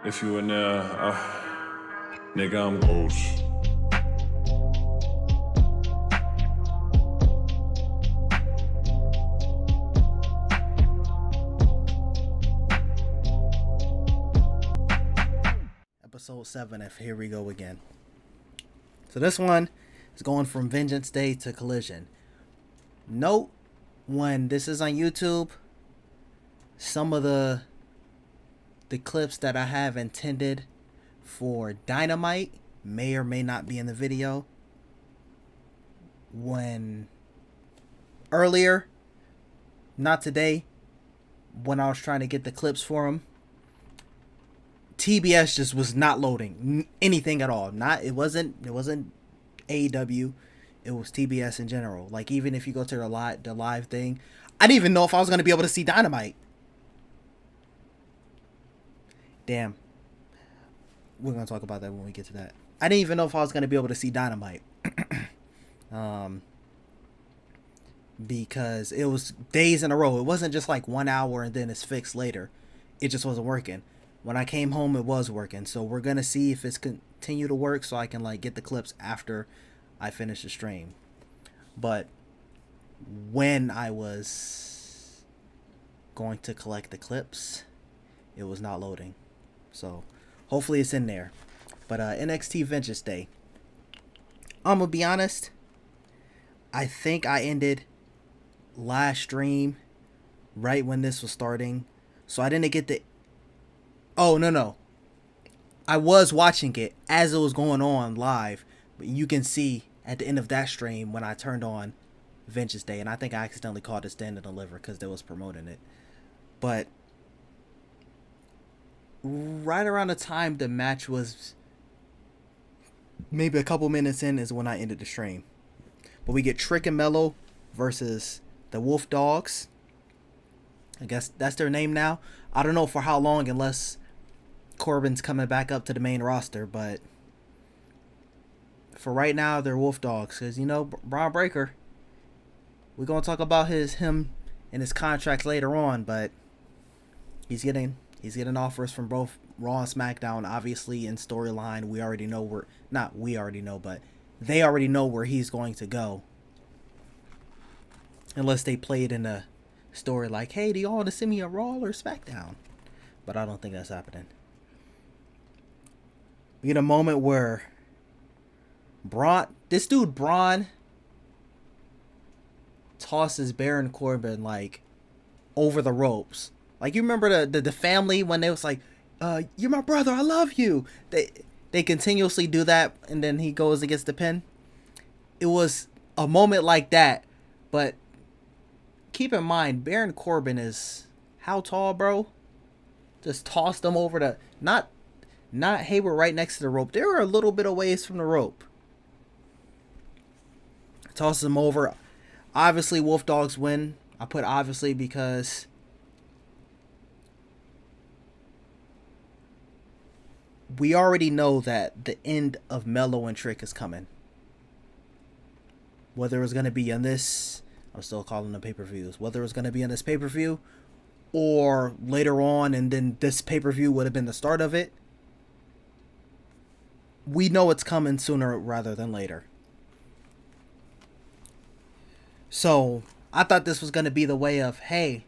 If you in there, nigga, I'm ghost. Episode 7 of Here We Go Again. So this one is going from Vengeance Day to Collision. Note, when this is on YouTube, some of the clips that I have intended for Dynamite may or may not be in the video. When earlier, not today, when I was trying to get the clips for them, TBS just was not loading anything at all. It wasn't AEW. It was TBS in general. Like, even if you go to the live thing, I didn't even know if I was going to be able to see Dynamite. Damn. We're going to talk about that when we get to that. I didn't even know if I was going to be able to see Dynamite. Because it was days in a row. It wasn't just like 1 hour and then it's fixed later. It just wasn't working. When I came home, it was working. So we're going to see if it's continue to work so I can like get the clips after I finish the stream. But when I was going to collect the clips, it was not loading. So hopefully it's in there. But NXT Vengeance Day. I'm going to be honest. I think I ended last stream right when this was starting. So I didn't get the... Oh, no. I was watching it as it was going on live. But you can see at the end of that stream when I turned on Vengeance Day. And I think I accidentally called it Stand and Deliver because they was promoting it. But right around the time the match was maybe a couple minutes in is when I ended the stream. But we get Trick and Mello versus the Wolf Dogs. I guess that's their name now. I don't know for how long unless Corbin's coming back up to the main roster, but for right now they're Wolf Dogs because Braun Breaker. We're gonna talk about him and his contract later on, but he's getting offers from both Raw and SmackDown. Obviously, in storyline, we already know but they already know where he's going to go, unless they play it in a story like, "Hey, do y'all want to send me a Raw or SmackDown?" But I don't think that's happening. We get a moment where this dude Braun tosses Baron Corbin like over the ropes. Like, you remember the family when they was like, "You're my brother, I love you." They continuously do that, and then he goes and gets the pin. It was a moment like that, but keep in mind, Baron Corbin is how tall, bro? Just tossed him over the not Hayward right next to the rope. They were a little bit away from the rope. Tosses him over. Obviously, Wolf Dogs win. I put obviously because we already know that the end of Mello and Trick is coming. Whether it's going to be on this, I'm still calling them pay-per-views. Whether it's going to be on this pay-per-view or later on, and then this pay-per-view would have been the start of it. We know it's coming sooner rather than later. So I thought this was going to be the way of, hey,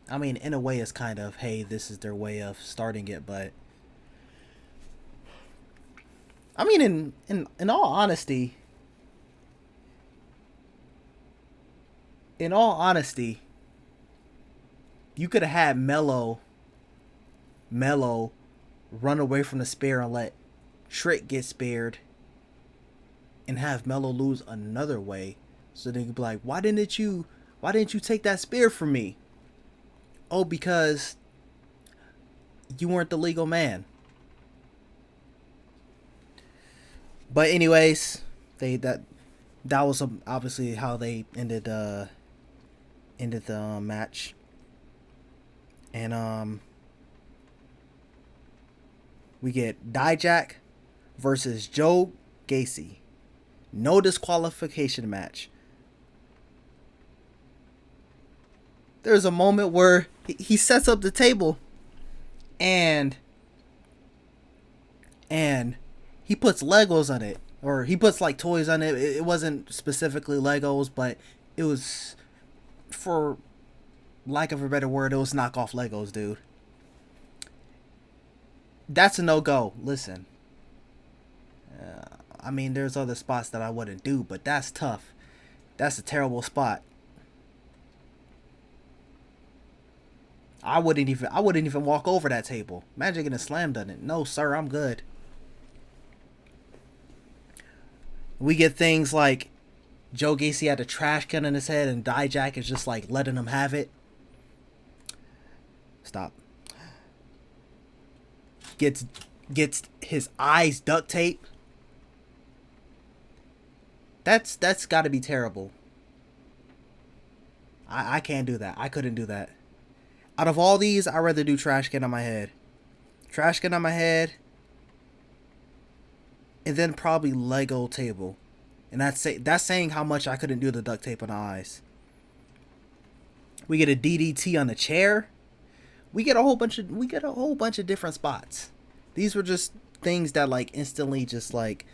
I mean, in a way it's kind of, hey, this is their way of starting it, but I mean, in all honesty, you could have had Mello run away from the spear and let Trick get spared and have Mello lose another way. So they could be like, why didn't you take that spear from me? Oh, because you weren't the legal man. But anyways, that was obviously how they ended the match. And we get Dijak versus Joe Gacy. No disqualification match. There's a moment where he sets up the table and and he puts Legos on it, or he puts like toys on it. It wasn't specifically Legos, but it was, for lack of a better word, it was knockoff Legos, dude. That's a no-go. Listen, I mean, there's other spots that I wouldn't do, but that's tough. That's a terrible spot. I wouldn't even walk over that table. Imagine getting slammed on it. No, sir, I'm good. We get things like Joe Gacy had a trash can in his head and Dijak is just like letting him have it. Stop. Gets his eyes duct tape. That's got to be terrible. I can't do that. I couldn't do that. Out of all these, I'd rather do trash can on my head. Trash can on my head. And then probably Lego table. And that's saying how much I couldn't do the duct tape on the eyes. We get a DDT on the chair. We get a whole bunch of different spots. These were just things that like instantly just like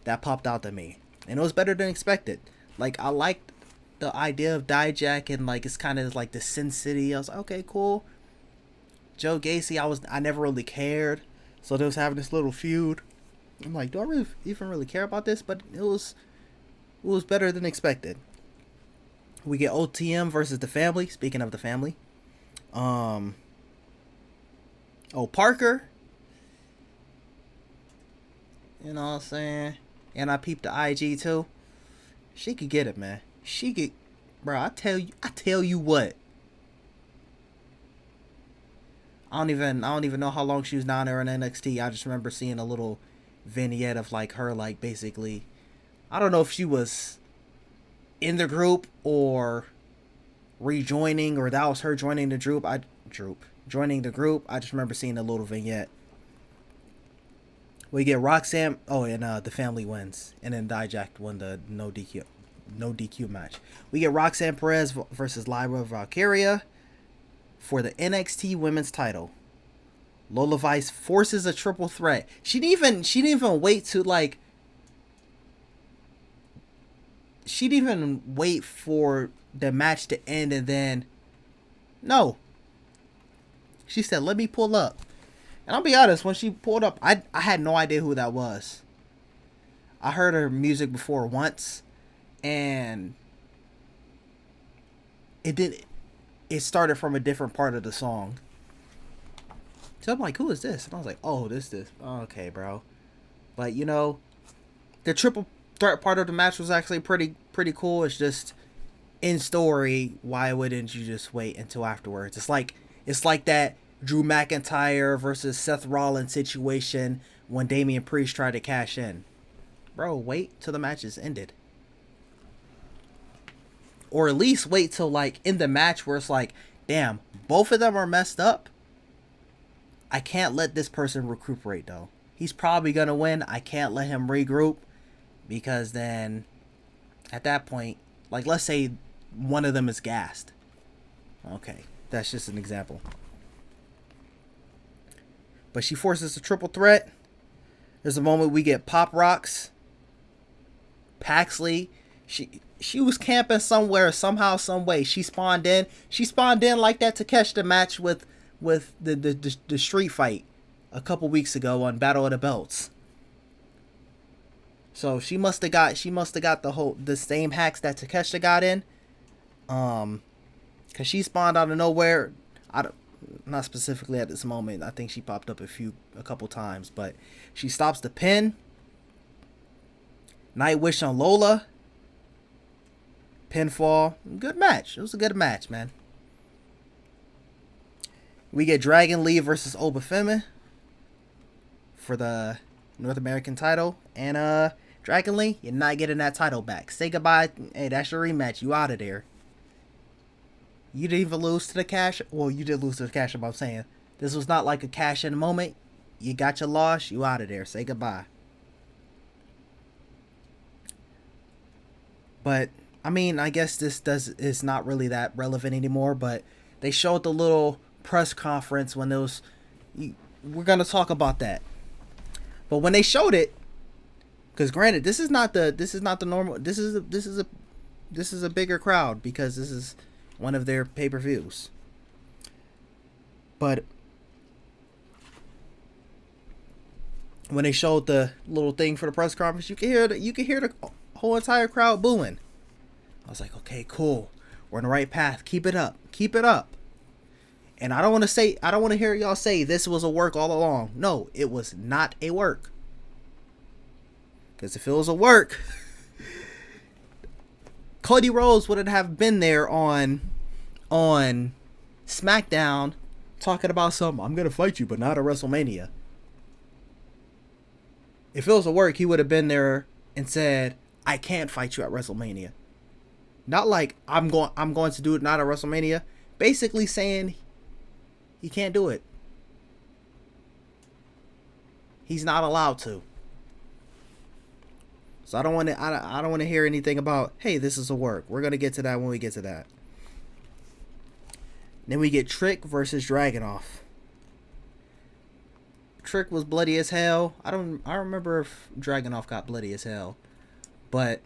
that popped out to me. And it was better than expected. Like, I liked the idea of Dijak, and like it's kind of like the Sin City. I was like, okay, cool. Joe Gacy, I never really cared. So they was having this little feud. I'm like, do I even really care about this? But it was better than expected. We get OTM versus the family. Speaking of the family. Parker. You know what I'm saying? And I peeped the IG too. She could get it, man. She could, bro. I tell you what. I don't even know how long she was down there in NXT. I just remember seeing a little vignette of like her, like basically, I don't know if she was in the group or rejoining, or that was her joining the group. Joining the group. I just remember seeing a little vignette. We get Roxanne. Oh, and the family wins, and then Dijak won the no DQ match. We get Roxanne Perez versus Lyra Valkyria for the NXT Women's Title. Lola Vice forces a triple threat. She didn't even wait to like. She didn't even wait for the match to end, and then no. She said, "Let me pull up." And I'll be honest, when she pulled up, I had no idea who that was. I heard her music before once, and it started from a different part of the song. So I'm like, who is this? And I was like, oh, this. Okay, bro. But, you know, the triple threat part of the match was actually pretty cool. It's just, in story, why wouldn't you just wait until afterwards? It's like that Drew McIntyre versus Seth Rollins situation when Damian Priest tried to cash in. Bro, wait till the match is ended. Or at least wait till like in the match where it's like, damn, both of them are messed up. I can't let this person recuperate though. He's probably going to win. I can't let him regroup, because then at that point, like let's say one of them is gassed. Okay, that's just an example. But she forces a triple threat. There's a moment we get Pop Rocks. Paxley. She was camping somewhere, somehow, some way. She spawned in. She spawned in like that to catch the match with the street fight a couple weeks ago on Battle of the Belts. So she must have got the same hacks that Takeshita got in. Cause she spawned out of nowhere. Not specifically at this moment. I think she popped up a couple times, but she stops the pin. Nightwish on Lola. Pinfall. Good match. It was a good match, man. We get Dragon Lee versus Obafemi for the North American title. And Dragon Lee, you're not getting that title back. Say goodbye. Hey, that's your rematch. You out of there. You didn't even lose to the cash. Well, you did lose to the cash, I'm saying. This was not like a cash in moment. You got your loss. You out of there. Say goodbye. But, I mean, I guess this is not really that relevant anymore. But they showed the little press conference when we're going to talk about that. But when they showed it, because granted, this is not the normal. This is a bigger crowd because this is one of their pay-per-views. But when they showed the little thing for the press conference, you can hear the whole entire crowd booing. I was like, okay, cool. We're on the right path. Keep it up. Keep it up. And I don't want to hear y'all say this was a work all along. No, it was not a work. Because if it was a work, Cody Rhodes wouldn't have been there on SmackDown talking about something. I'm going to fight you, but not at WrestleMania. If it was a work, he would have been there and said, I can't fight you at WrestleMania. Not like I'm going to do it not at WrestleMania. Basically saying he can't do it. He's not allowed to. So I don't want to hear anything about, hey, this is a work. We're going to get to that when we get to that. Then we get Trick versus Dragunov. Trick was bloody as hell. I don't remember if Dragunov got bloody as hell. But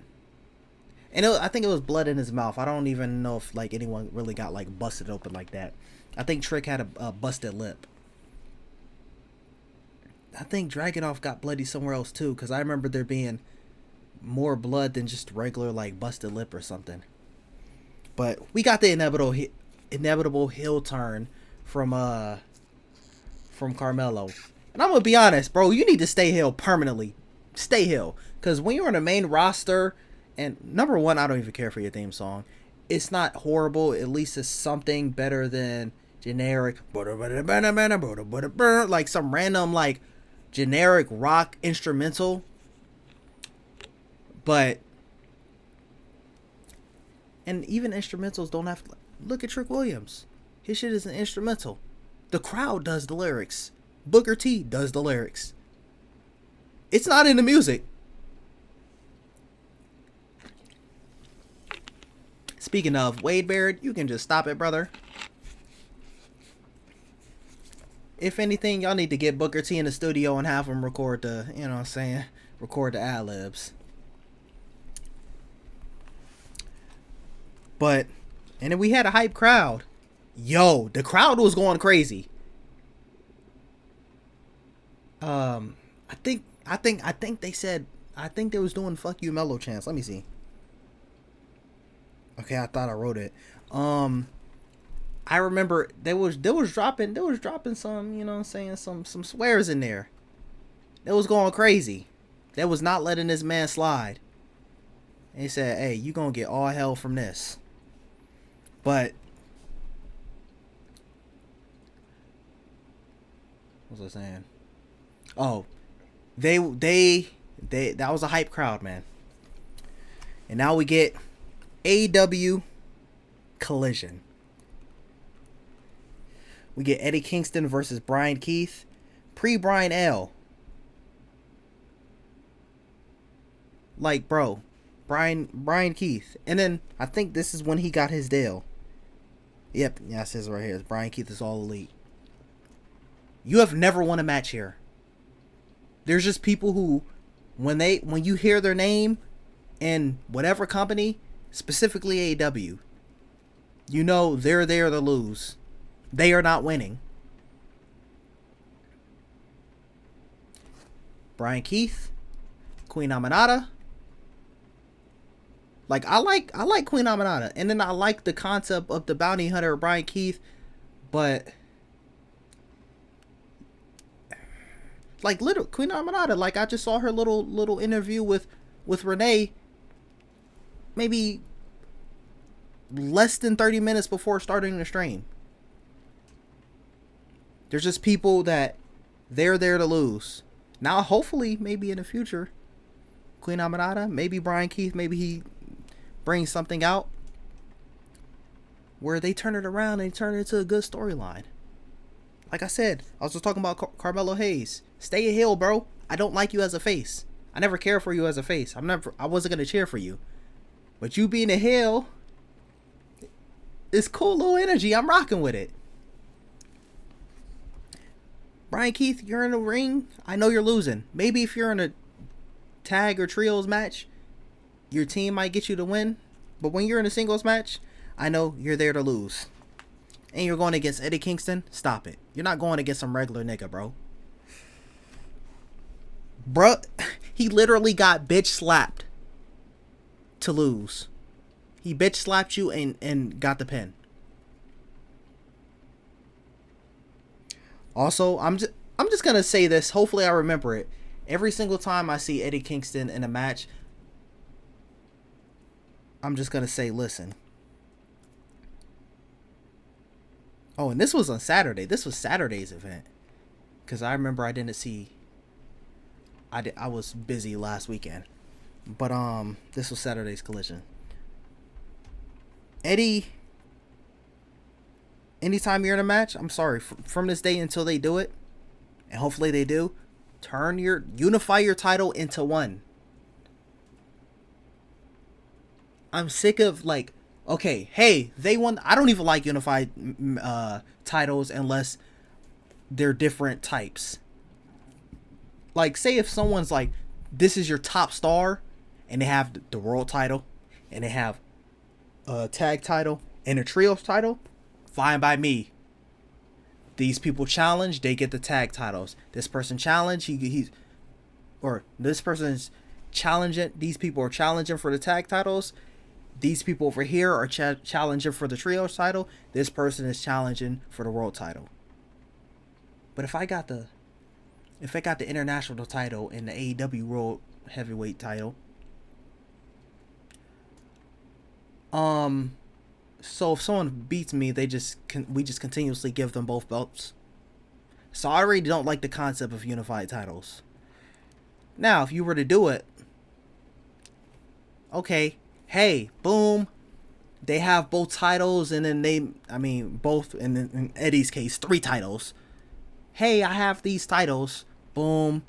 I think it was blood in his mouth. I don't even know if like anyone really got like busted open like that. I think Trick had a busted lip. I think Dragunov got bloody somewhere else too, because I remember there being more blood than just regular like busted lip or something. But we got the inevitable heel turn from Carmelo. And I'm gonna be honest, bro, you need to stay heel permanently. Stay heel. Because when you're on the main roster, and number one, I don't even care for your theme song. It's not horrible. At least it's something better than generic like some random like generic rock instrumental. But and even instrumentals don't have to look at Trick Williams. His shit is an instrumental. The crowd does the lyrics. Booker T does the lyrics. It's not in the music. Speaking of, Wade Barrett, you can just stop it, brother. If anything, y'all need to get Booker T in the studio and have him record the, you know what I'm saying, record the ad-libs. But, and then we had a hype crowd. Yo, the crowd was going crazy. I think they said, I think they was doing fuck you Mellow chants. Let me see. Okay, I thought I wrote it. I remember they was dropping some, you know what I'm saying, some swears in there. It was going crazy. They was not letting this man slide. And he said, hey, you gonna get all hell from this. But what was I saying? Oh, they that was a hype crowd, man. And now we get AEW Collision. We get Eddie Kingston versus Brian Keith. Pre-Brian L. Like, bro. Brian Keith. And then I think this is when he got his deal. Yep, yeah, it says right here. Brian Keith is all elite. You have never won a match here. There's just people who, when you hear their name in whatever company, specifically AEW, you know they're there to lose. They are not winning. Brian Keith, Queen Aminata. Like I like Queen Aminata, and then I like the concept of the bounty hunter Brian Keith, but like little Queen Aminata, like I just saw her little interview with Renee maybe less than 30 minutes before starting the stream. There's just people that they're there to lose. Now, hopefully, maybe in the future, Queen Aminata, maybe Brian Keith, maybe he brings something out where they turn it around and turn it into a good storyline. Like I said, I was just talking about Carmelo Hayes. Stay a heel, bro. I don't like you as a face. I never cared for you as a face. I wasn't gonna cheer for you. But you being a heel, it's cool little energy. I'm rocking with it. Brian Keith, you're in the ring. I know you're losing. Maybe if you're in a tag or trios match, your team might get you to win. But when you're in a singles match, I know you're there to lose. And you're going against Eddie Kingston, stop it. You're not going against some regular nigga, bro. Bro, he literally got bitch slapped to lose. He bitch slapped you and got the pin. Also, I'm just gonna say this. Hopefully I remember it. Every single time I see Eddie Kingston in a match, I'm just gonna say, listen. Oh, and this was on Saturday. This was Saturday's event. Because I remember I didn't see... I was busy last weekend. But, this was Saturday's Collision. Eddie... Anytime you're in a match, I'm sorry. From this day until they do it, and hopefully they do, unify your title into one. I'm sick of, like... Okay, hey, they won. I don't even like unified titles unless they're different types. Like, say if someone's like, this is your top star, and they have the world title, and they have a tag title, and a trios title, fine by me. These people challenge, they get the tag titles. This person challenge, this person's challenging, these people are challenging for the tag titles. These people over here are challenging for the trios title. This person is challenging for the world title. But if I got the international title and the AEW World Heavyweight title, so if someone beats me, we just continuously give them both belts. So I already don't like the concept of unified titles. Now, if you were to do it, okay. Hey, boom, they have both titles, and then both, in Eddie's case, 3 titles. Hey, I have these titles. Boom.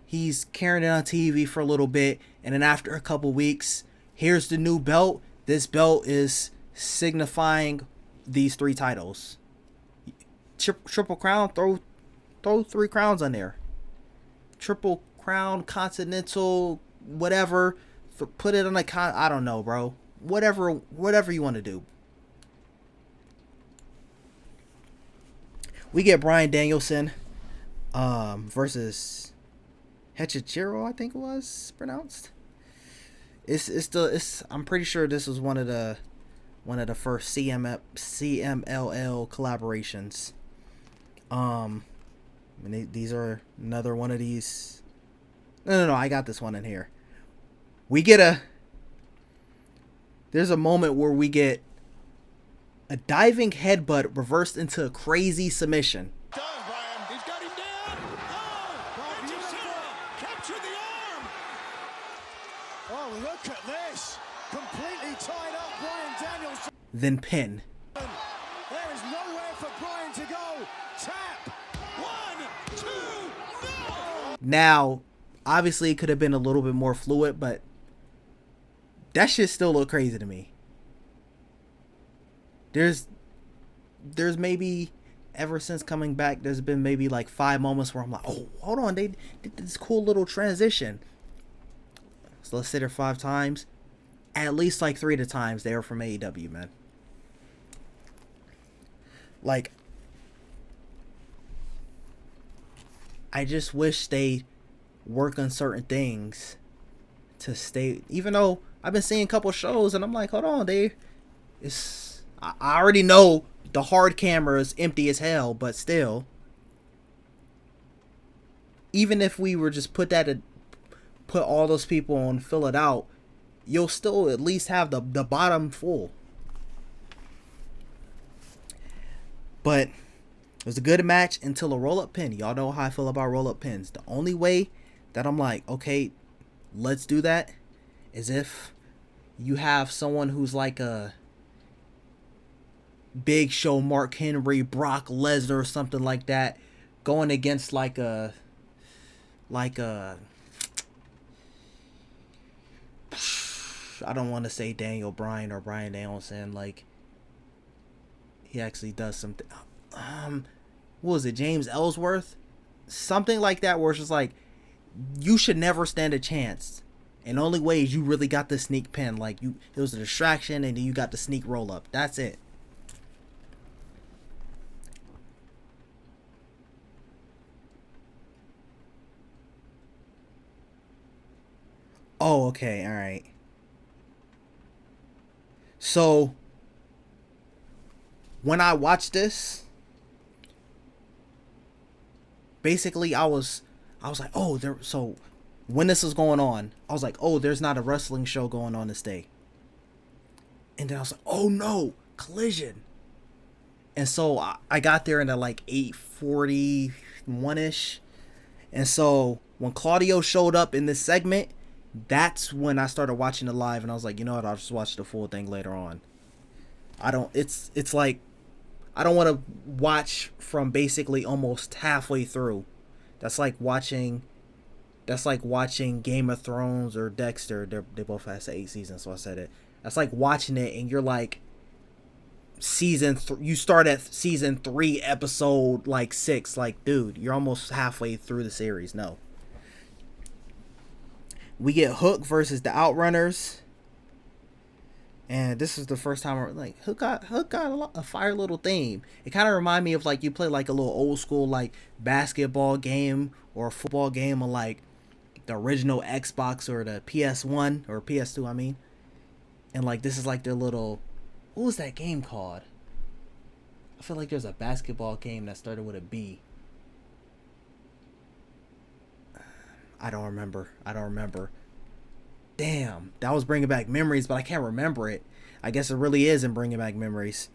He's carrying it on TV for a little bit, and then after a couple weeks, here's the new belt. This belt is signifying these 3 titles. Triple Crown, throw 3 crowns on there. Triple Crown, Continental, whatever. Put it on a I don't know, bro. Whatever you want to do. We get Bryan Danielson versus Hechicero, I think it was pronounced. I'm pretty sure this was one of the first CMLL collaborations. These are another one of these. No, I got this one in here. There's a moment where we get a diving headbutt reversed into a crazy submission. Done, Brian. He's got him down. Oh, capture the arm. Oh, look at this. Completely tied up Bryan Danielson. Then pin. There is nowhere for Bryan to go. Tap. 1, 2, no. Now, obviously it could have been a little bit more fluid, but that shit still look crazy to me. There's maybe, ever since coming back, there's been maybe like 5 moments where I'm like, oh, hold on, they did this cool little transition. So let's say there 5 times. At least like 3 of the times they were from AEW, man. Like, I just wish they work on certain things to stay, even though I've been seeing a couple shows and I'm like, hold on, I already know the hard camera is empty as hell, but still, even if we were just put all those people on, fill it out, you'll still at least have the bottom full. But it was a good match until a roll-up pin. Y'all know how I feel about roll-up pins. The only way that I'm like, okay, let's do that, is if you have someone who's like a Big Show, Mark Henry, Brock Lesnar, or something like that, going against like a I don't want to say Daniel Bryan or Bryan Danielson. Like, he actually does something. What was it, James Ellsworth? something like that where it's just like, you should never stand a chance. And the only way is you really got the sneak pin. Like, it was a distraction, and then you got the sneak roll up. That's it. Oh, okay, all right. So when I watched this, basically I was like, oh, there. So when this was going on, I was like, oh, there's not a wrestling show going on this day. And then I was like, oh no, Collision. And so I got there into like 8:41ish. And so when Claudio showed up in this segment, that's when I started watching it live, and I was like, you know what, I'll just watch the full thing later on. It's like, I don't want to watch from basically almost halfway through. That's like watching Game of Thrones or Dexter. They both have 8 seasons, so I said it. That's like watching it and you're like you start at season 3 episode like 6. Like, dude, you're almost halfway through the series. No. We get Hook versus the Outrunners. And this is the first time like Hook got a fire little theme. It kind of reminded me of like you play like a little old school like basketball game or a football game on like the original Xbox or the PS1 or PS2, I mean. And like this is like their little, what was that game called? I feel like there's a basketball game that started with a B. I don't remember. Damn, that was bringing back memories, but I can't remember it. I guess it really is in bringing back memories.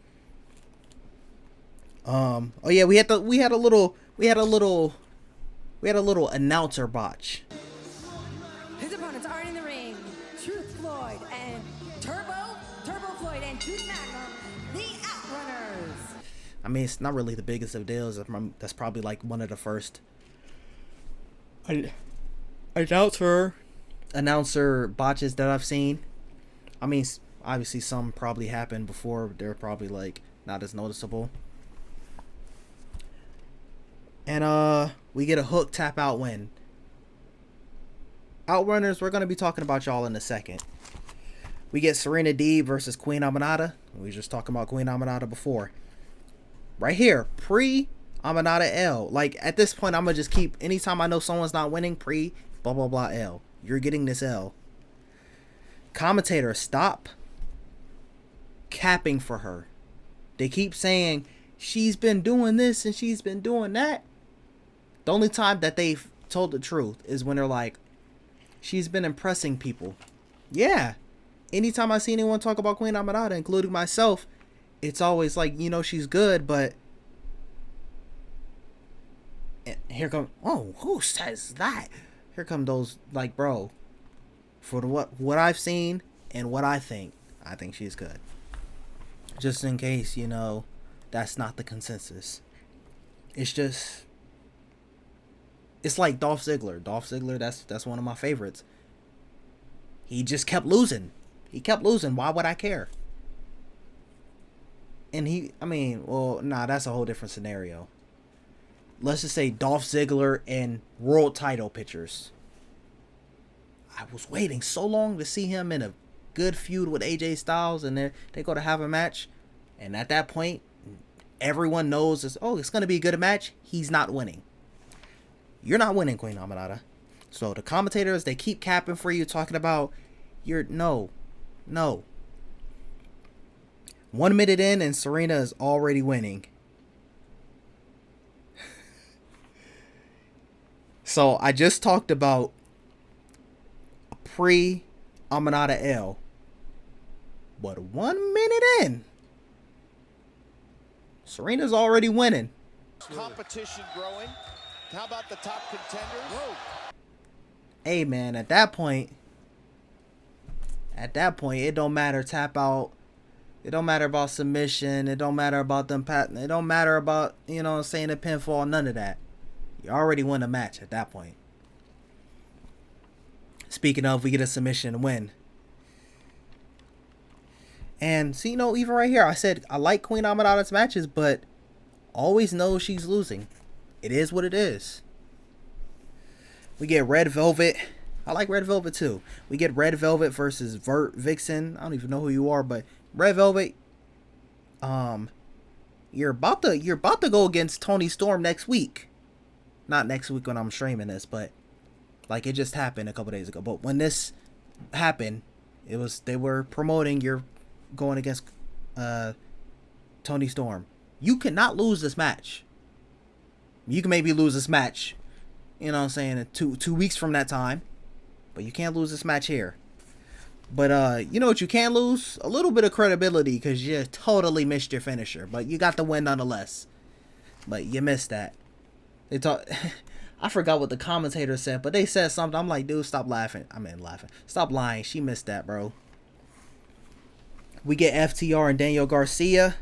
Oh yeah, we had a little announcer botch. His opponents are in the ring. Truth Floyd and Turbo Floyd and Truth Magnum, the Outrunners. I mean, it's not really the biggest of deals. That's probably like one of the first announcer botches that I've seen. I mean, obviously some probably happened before. They're probably like not as noticeable. And we get a Hook tap out win. Outrunners, we're gonna be talking about y'all in a second. We get Serena Deeb versus Queen Aminata. We were just talking about Queen Aminata before. Right here, pre Aminata L. Like at this point, I'm gonna just keep, anytime I know someone's not winning, pre blah blah blah L. You're getting this L. Commentator, stop capping for her. They keep saying she's been doing this and she's been doing that. The only time that they've told the truth is when they're like, she's been impressing people. Yeah. Anytime I see anyone talk about Queen Aminata, including myself, it's always like, you know, she's good, but and here come, oh, who says that? Here come those, like, bro, for what I've seen and what I think she's good. Just in case, you know, that's not the consensus. It's like Dolph Ziggler. Dolph Ziggler, that's one of my favorites. He just kept losing. Why would I care? And that's a whole different scenario. Let's just say Dolph Ziggler and world title pictures. I was waiting so long to see him in a good feud with AJ Styles, and they go to have a match, and at that point, everyone knows it's going to be a good match. He's not winning. You're not winning, Queen Aminata. So the commentators, they keep capping for you, talking about no. 1 minute in, and Serena is already winning. So I just talked about pre-Aminata L. But 1 minute in, Serena's already winning. Competition growing. How about the top contenders? Whoa. Hey man, at that point, it don't matter tap out. It don't matter about submission. It don't matter about them patent. It don't matter about, you know, saying a pinfall. None of that. You already won a match at that point. Speaking of, we get a submission win. And see, you know, even right here, I said I like Queen Aminata's matches, but always know she's losing. It is what it is. We get Red Velvet. I like Red Velvet too. We get Red Velvet versus Vixen. I don't even know who you are, but Red Velvet, you're about to go against Toni Storm next week. Not next week when I'm streaming this, but like it just happened a couple days ago. But when this happened, they were promoting you're going against Toni Storm. You cannot lose this match. You can maybe lose this match, you know what I'm saying, two weeks from that time. But you can't lose this match here. But you know what you can lose? A little bit of credibility because you totally missed your finisher. But you got the win nonetheless. But you missed that. I forgot what the commentator said, but they said something. I'm like, dude, stop laughing. Laughing. Stop lying. She missed that, bro. We get FTR and Daniel Garcia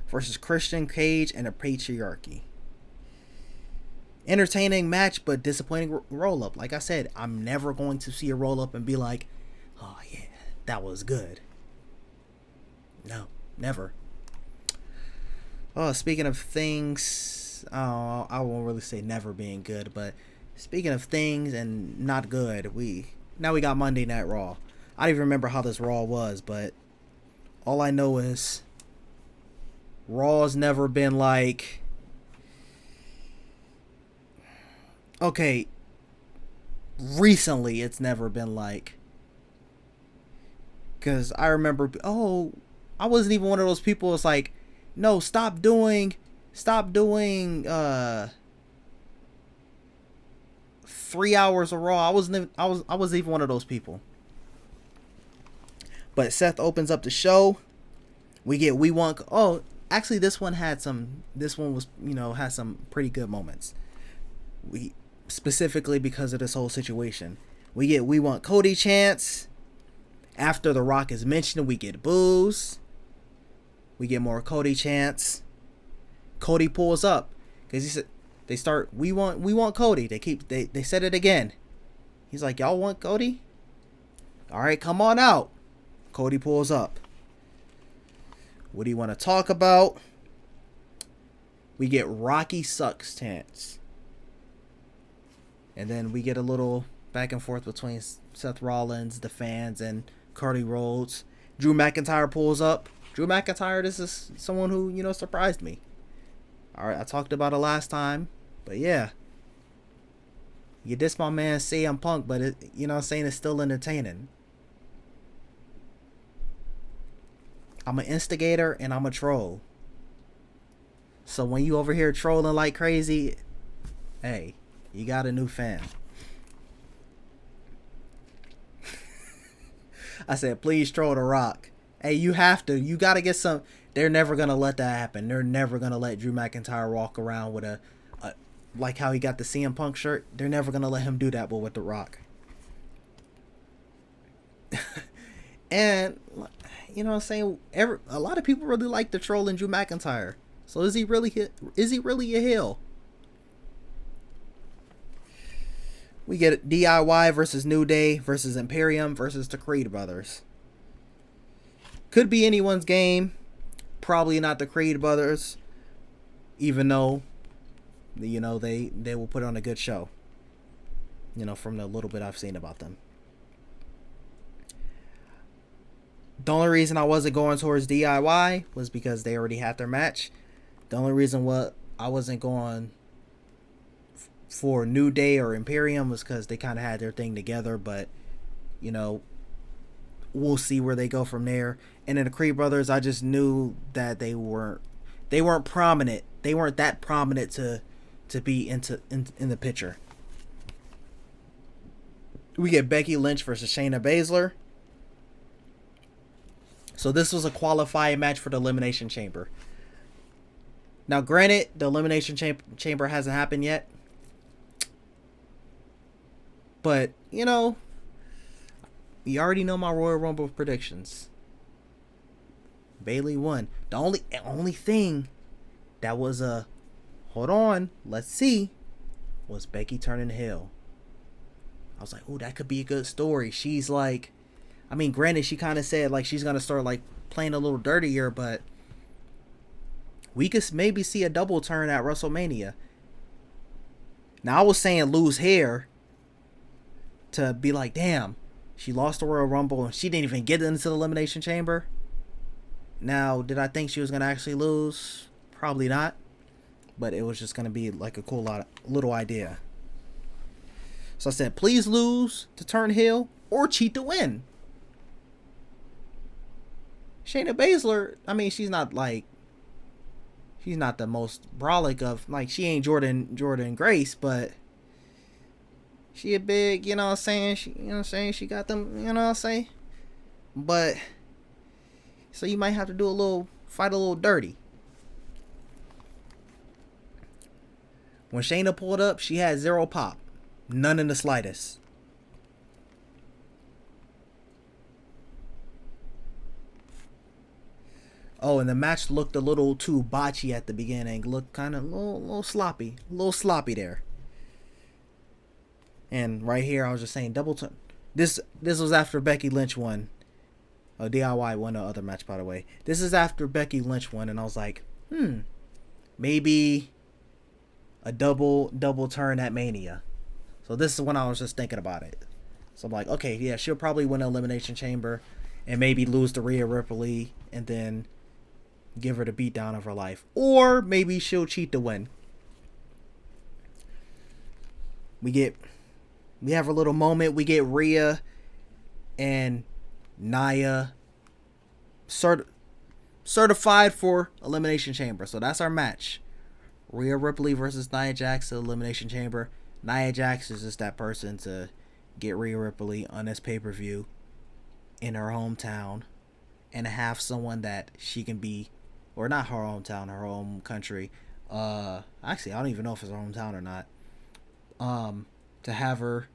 versus Christian Cage and the Patriarchy. Entertaining match, but disappointing roll-up. Like I said, I'm never going to see a roll-up and be like, oh yeah, that was good. No, never. Oh, speaking of things, I won't really say never being good, but speaking of things and not good, we got Monday Night Raw. I don't even remember how this Raw was, but all I know is Raw's never been like, okay, recently it's never been like, because I remember, I wasn't even one of those people. It's like, no, stop doing 3 hours of Raw. I wasn't even one of those people. But Seth opens up the show. We want. Oh, actually, this one was, had some pretty good moments. Specifically because of this whole situation. We want Cody chants. After The Rock is mentioned, we get boos. We get more Cody chants. Cody pulls up because he said they start. We want Cody. They said it again. He's like, y'all want Cody? All right, come on out. Cody pulls up. What do you want to talk about? We get Rocky sucks chants. And then we get a little back and forth between Seth Rollins, the fans, and Cody Rhodes. Drew McIntyre pulls up. Drew McIntyre, this is someone who, surprised me. Alright, I talked about it last time. But yeah. You diss my man CM Punk, but it's still entertaining. I'm an instigator and I'm a troll. So when you over here trolling like crazy, hey, you got a new fan. I said, please troll The Rock. Hey, you have to. You got to get some. They're never going to let that happen. They're never going to let Drew McIntyre walk around with a like how he got the CM Punk shirt. They're never going to let him do that, but with The Rock. And, you know what I'm saying? A lot of people really like the troll in Drew McIntyre. So is he really a heel? We get DIY versus New Day versus Imperium versus the Creed Brothers. Could be anyone's game. Probably not the Creed Brothers. Even though, they will put on a good show. From the little bit I've seen about them. The only reason I wasn't going towards DIY was because they already had their match. The only reason I wasn't going for New Day or Imperium was because they kind of had their thing together, but we'll see where they go from there. And then the Creed Brothers, I just knew that they weren't prominent. They weren't that prominent to be in the picture. We get Becky Lynch versus Shayna Baszler. So this was a qualifying match for the Elimination Chamber. Now, granted, the Elimination Chamber hasn't happened yet. But, you already know my Royal Rumble predictions. Bayley won. The only thing that was hold on, let's see, was Becky turning heel. I was like, oh, that could be a good story. She's like, granted, she kind of said like she's gonna start like playing a little dirtier, but we could maybe see a double turn at WrestleMania. Now I was saying lose hair, to be like, damn, she lost the Royal Rumble and she didn't even get into the Elimination Chamber. Now, did I think she was going to actually lose? Probably not. But it was just going to be like a cool little idea. So I said, please lose to turn heel or cheat to win. Shayna Baszler, I mean, she's not the most brolic of, like, she ain't Jordan Grace, but she a big, you know what I'm saying? She got them, you know what I'm saying? But, so you might have to fight a little dirty. When Shayna pulled up, she had 0 pop. None in the slightest. Oh, and the match looked a little too botchy at the beginning. Looked kind of a little sloppy. A little sloppy there. And right here, I was just saying, double turn. This was after Becky Lynch won. DIY won the other match, by the way. This is after Becky Lynch won, and I was like, maybe a double turn at Mania. So this is when I was just thinking about it. So I'm like, okay, yeah, she'll probably win an Elimination Chamber and maybe lose to Rhea Ripley and then give her the beatdown of her life. Or maybe she'll cheat to win. We have a little moment. We get Rhea and Nia certified for Elimination Chamber. So that's our match. Rhea Ripley versus Nia Jax at Elimination Chamber. Nia Jax is just that person to get Rhea Ripley on this pay-per-view in her hometown and have someone that she can be, or not her hometown, her home country. Actually, I don't even know if it's her hometown or not. To have her,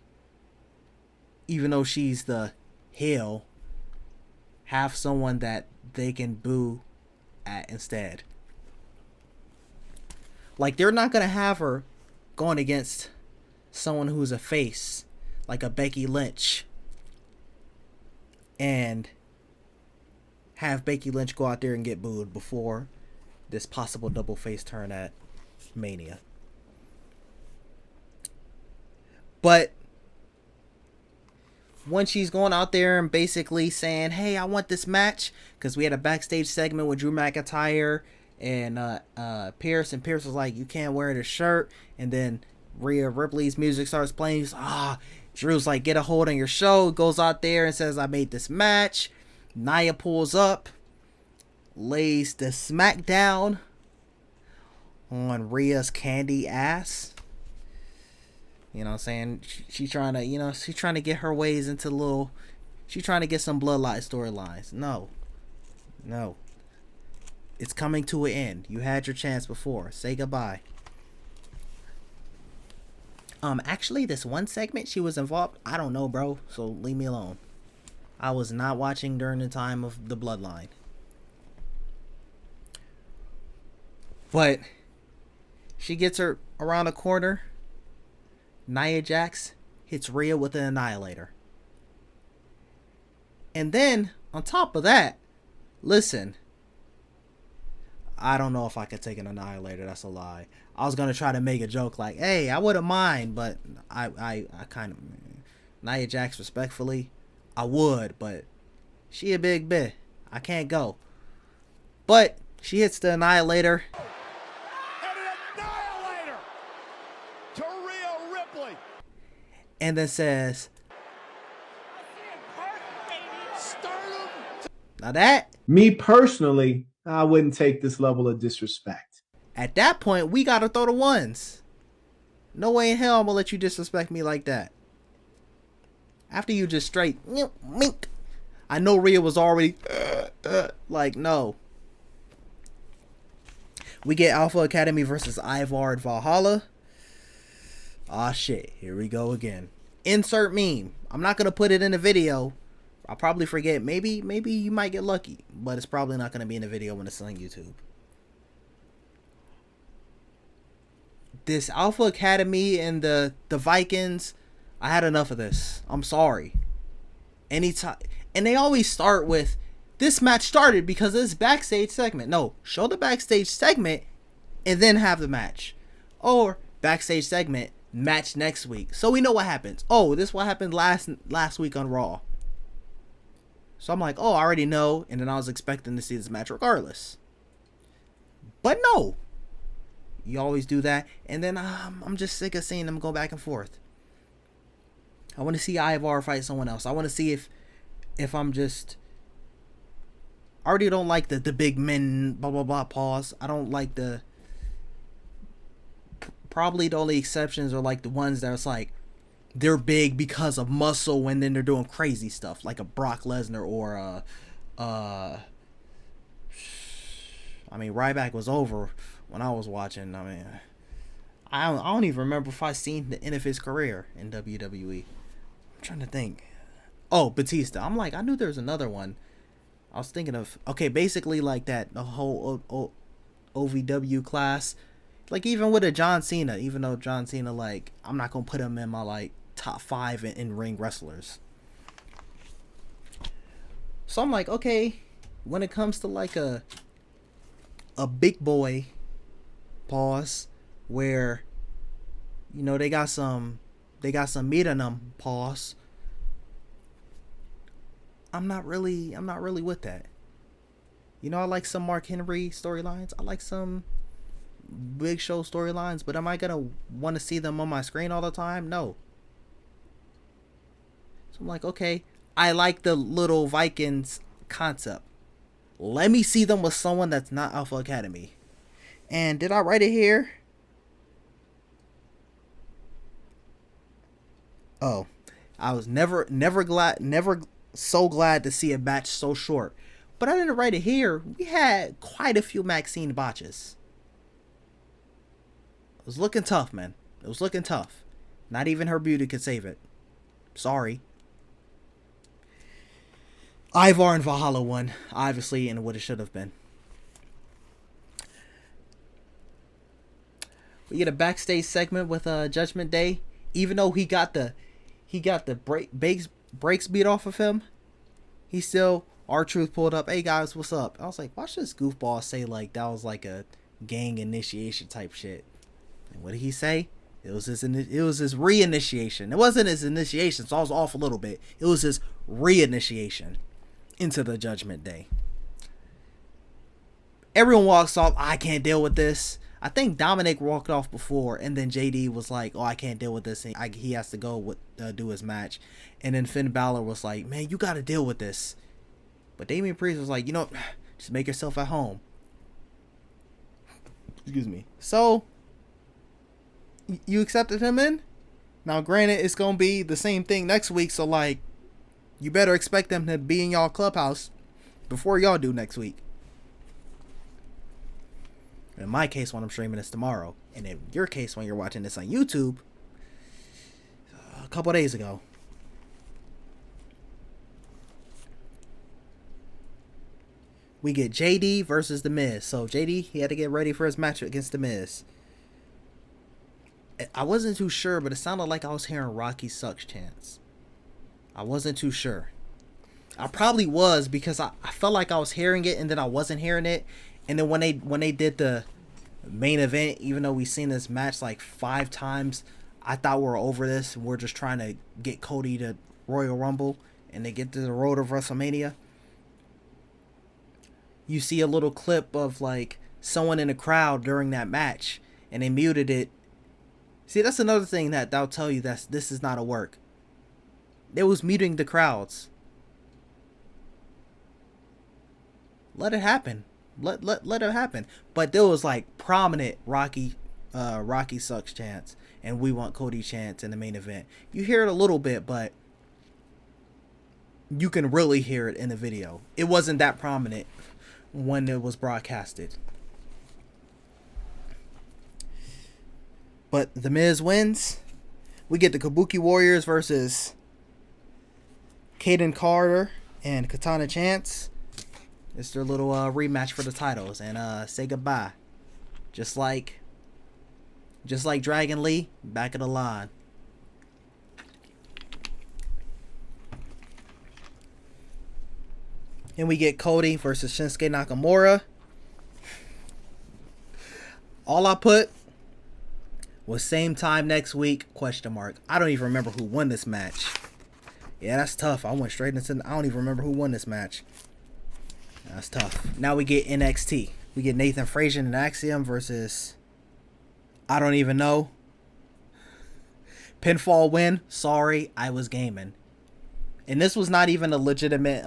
even though she's the heel, have someone that they can boo at instead. Like, they're not going to have her going against someone who's a face, like a Becky Lynch, and have Becky Lynch go out there and get booed before this possible double face turn at Mania. But when she's going out there and basically saying, hey, I want this match, because we had a backstage segment with Drew McIntyre and Pierce, and Pierce was like, you can't wear the shirt, and then Rhea Ripley's music starts playing. He's Drew's like, get a hold on your show. Goes out there and says, I made this match. Nia pulls up, lays the Smackdown on Rhea's candy ass. You know what I'm saying? She's trying to get her ways into she's trying to get some bloodline storylines. No. It's coming to an end. You had your chance before. Say goodbye. Actually, this one segment she was involved, I don't know, bro. So leave me alone. I was not watching during the time of the Bloodline. But she gets her around the corner. Nia Jax hits Rhea with an Annihilator. And then, on top of that, listen, I don't know if I could take an Annihilator. That's a lie. I was going to try to make a joke like, hey, I wouldn't mind, but I kind of, Nia Jax, respectfully, I would, but she a big bitch. I can't go. But she hits the Annihilator. And an Annihilator to Rhea Ripley. And then says, now that, me personally, I wouldn't take this level of disrespect. At that point, we gotta throw the ones. No way in hell I'm gonna let you disrespect me like that. After you just straight mink. I know Rhea was already like, no. We get Alpha Academy versus Ivar and Valhalla. Ah shit, here we go again. Insert meme. I'm not gonna put it in the video. I'll probably forget. Maybe you might get lucky, but it's probably not gonna be in the video when it's on YouTube. This Alpha Academy and the Vikings, I had enough of this. I'm sorry. Anytime, and they always start with, this match started because of this backstage segment. No, show the backstage segment and then have the match. Or backstage segment, Match next week. So we know what happens. Oh, this is what happened last week on Raw. So I'm like, oh, I already know. And then I was expecting to see this match regardless. But no. You always do that. And then I'm just sick of seeing them go back and forth. I want to see Ivar fight someone else. I want to see if I'm just... I already don't like the big men, blah, blah, blah, pause. I don't like the... Probably the only exceptions are like the ones that it's like they're big because of muscle and then they're doing crazy stuff like a Brock Lesnar or I mean, Ryback was over when I was watching. I mean, I don't even remember if I seen the end of his career in WWE. I'm trying to think. Oh, Batista. I'm like, I knew there was another one. I was thinking of, okay, basically like that, the whole OVW class. Like, even with a John Cena, even though John Cena, like, I'm not going to put him in my, like, top 5 in-ring wrestlers. So I'm like, okay, when it comes to, like, a big boy, pause, where, you know, they got some meat in them, pause, I'm not really with that. You know, I like some Mark Henry storylines. I like some Big Show storylines, but am I gonna want to see them on my screen all the time? No. So I'm like, okay, I like the little Vikings concept. Let me see them with someone that's not Alpha Academy. And did I write it here? Oh, I was never so glad to see a match so short. But I didn't write it here. We had quite a few Maxine botches. It was looking tough, man. It was looking tough. Not even her beauty could save it. Sorry. Ivar and Valhalla won, obviously, and what it should have been. We get a backstage segment with Judgment Day. Even though he got the brakes beat off of him, he still, R-Truth pulled up, hey guys, what's up? I was like, watch this goofball say like that was like a gang initiation type shit. And what did he say? It was his re-initiation. It wasn't his initiation, so I was off a little bit. It was his re-initiation into the Judgment Day. Everyone walks off. I can't deal with this. I think Dominic walked off before, and then JD was like, oh, I can't deal with this. And he has to go do his match. And then Finn Balor was like, man, you got to deal with this. But Damian Priest was like, you know, just make yourself at home. Excuse me. So, you accepted him in? Now, granted, it's going to be the same thing next week, so, like, you better expect them to be in y'all clubhouse before y'all do next week. In my case, when I'm streaming this tomorrow. And in your case, when you're watching this on YouTube, a couple days ago. We get JD versus The Miz. So, JD, he had to get ready for his match against The Miz. I wasn't too sure, but it sounded like I was hearing Rocky Sucks chants. I wasn't too sure. I probably was because I felt like I was hearing it and then I wasn't hearing it. And then when they did the main event, even though we've seen this match like 5 times, I thought we were over this. We're just trying to get Cody to Royal Rumble and they get to the road of WrestleMania. You see a little clip of like someone in the crowd during that match and they muted it. See, that's another thing that they'll tell you that this is not a work. They was muting the crowds. Let it happen. Let it happen. But there was like prominent Rocky Sucks chants and we want Cody chants in the main event. You hear it a little bit, but you can really hear it in the video. It wasn't that prominent when it was broadcasted. But The Miz wins. We get the Kabuki Warriors versus Kaden Carter and Katana Chance. It's their little rematch for the titles and say goodbye. Just like Dragon Lee, back of the line. And we get Cody versus Shinsuke Nakamura. All I put Was same time next week? ? I don't even remember who won this match. Yeah, that's tough. I went straight into. I don't even remember who won this match. That's tough. Now we get NXT. We get Nathan Frazier and Axiom versus. I don't even know. Pinfall win. Sorry, I was gaming. And this was not even a legitimate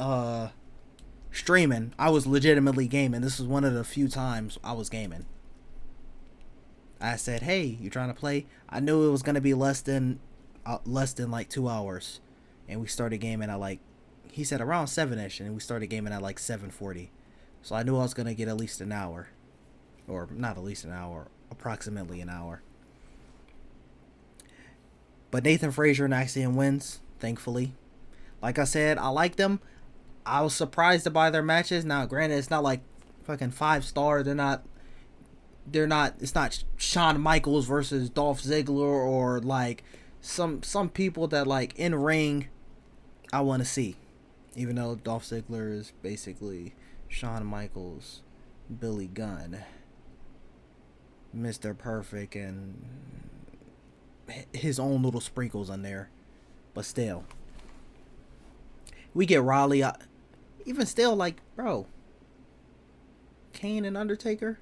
streaming. I was legitimately gaming. This was one of the few times I was gaming. I said, "Hey, you trying to play?" I knew it was gonna be less than like 2 hours, and we started gaming at like, he said around 7ish, and we started gaming at like 7:40. So I knew I was gonna get at least an hour, or not at least an hour, approximately an hour. But Nathan Frazier and Axiom wins, thankfully. Like I said, I like them. I was surprised by their matches. Now, granted, it's not like fucking 5-star. It's not Shawn Michaels versus Dolph Ziggler, or like some people that like in ring I want to see. Even though Dolph Ziggler is basically Shawn Michaels, Billy Gunn, Mr. Perfect, and his own little sprinkles on there. But still, we get Riley. Even still, like, bro, Kane and Undertaker,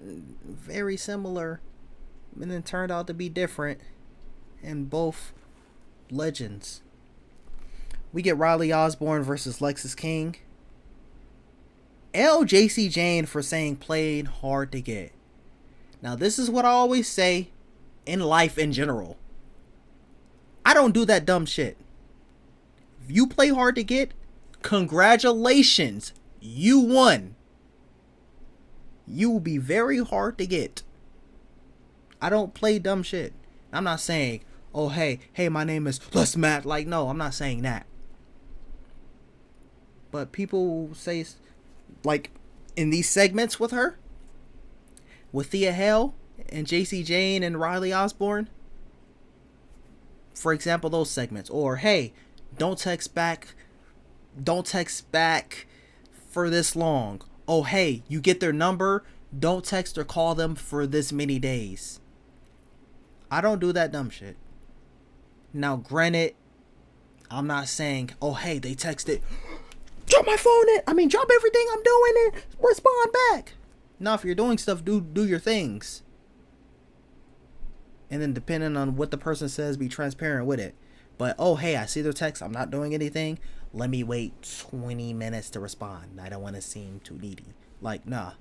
very similar, and then turned out to be different, and both legends. We get Riley Osborne versus Lexis King. JC Jane for saying played hard to get. Now, this is what I always say in life in general. I don't do that dumb shit. If you play hard to get, congratulations, you won. You will be very hard to get. I don't play dumb shit. I'm not saying, oh, hey, my name is Les Matt. Like, no, I'm not saying that. But people say, like, in these segments with her, with Thea Hale and JC Jane and Riley Osborne, for example, those segments. Or, hey, don't text back for this long. Oh, hey, you get their number, don't text or call them for this many days. I don't do that dumb shit. Now, granted, I'm not saying, oh, hey, they texted, drop my phone in. Drop everything I'm doing and respond back. Now, if you're doing stuff, do your things. And then depending on what the person says, be transparent with it. But, oh, hey, I see their text. I'm not doing anything. Let me wait 20 minutes to respond. I don't want to seem too needy. Like, nah.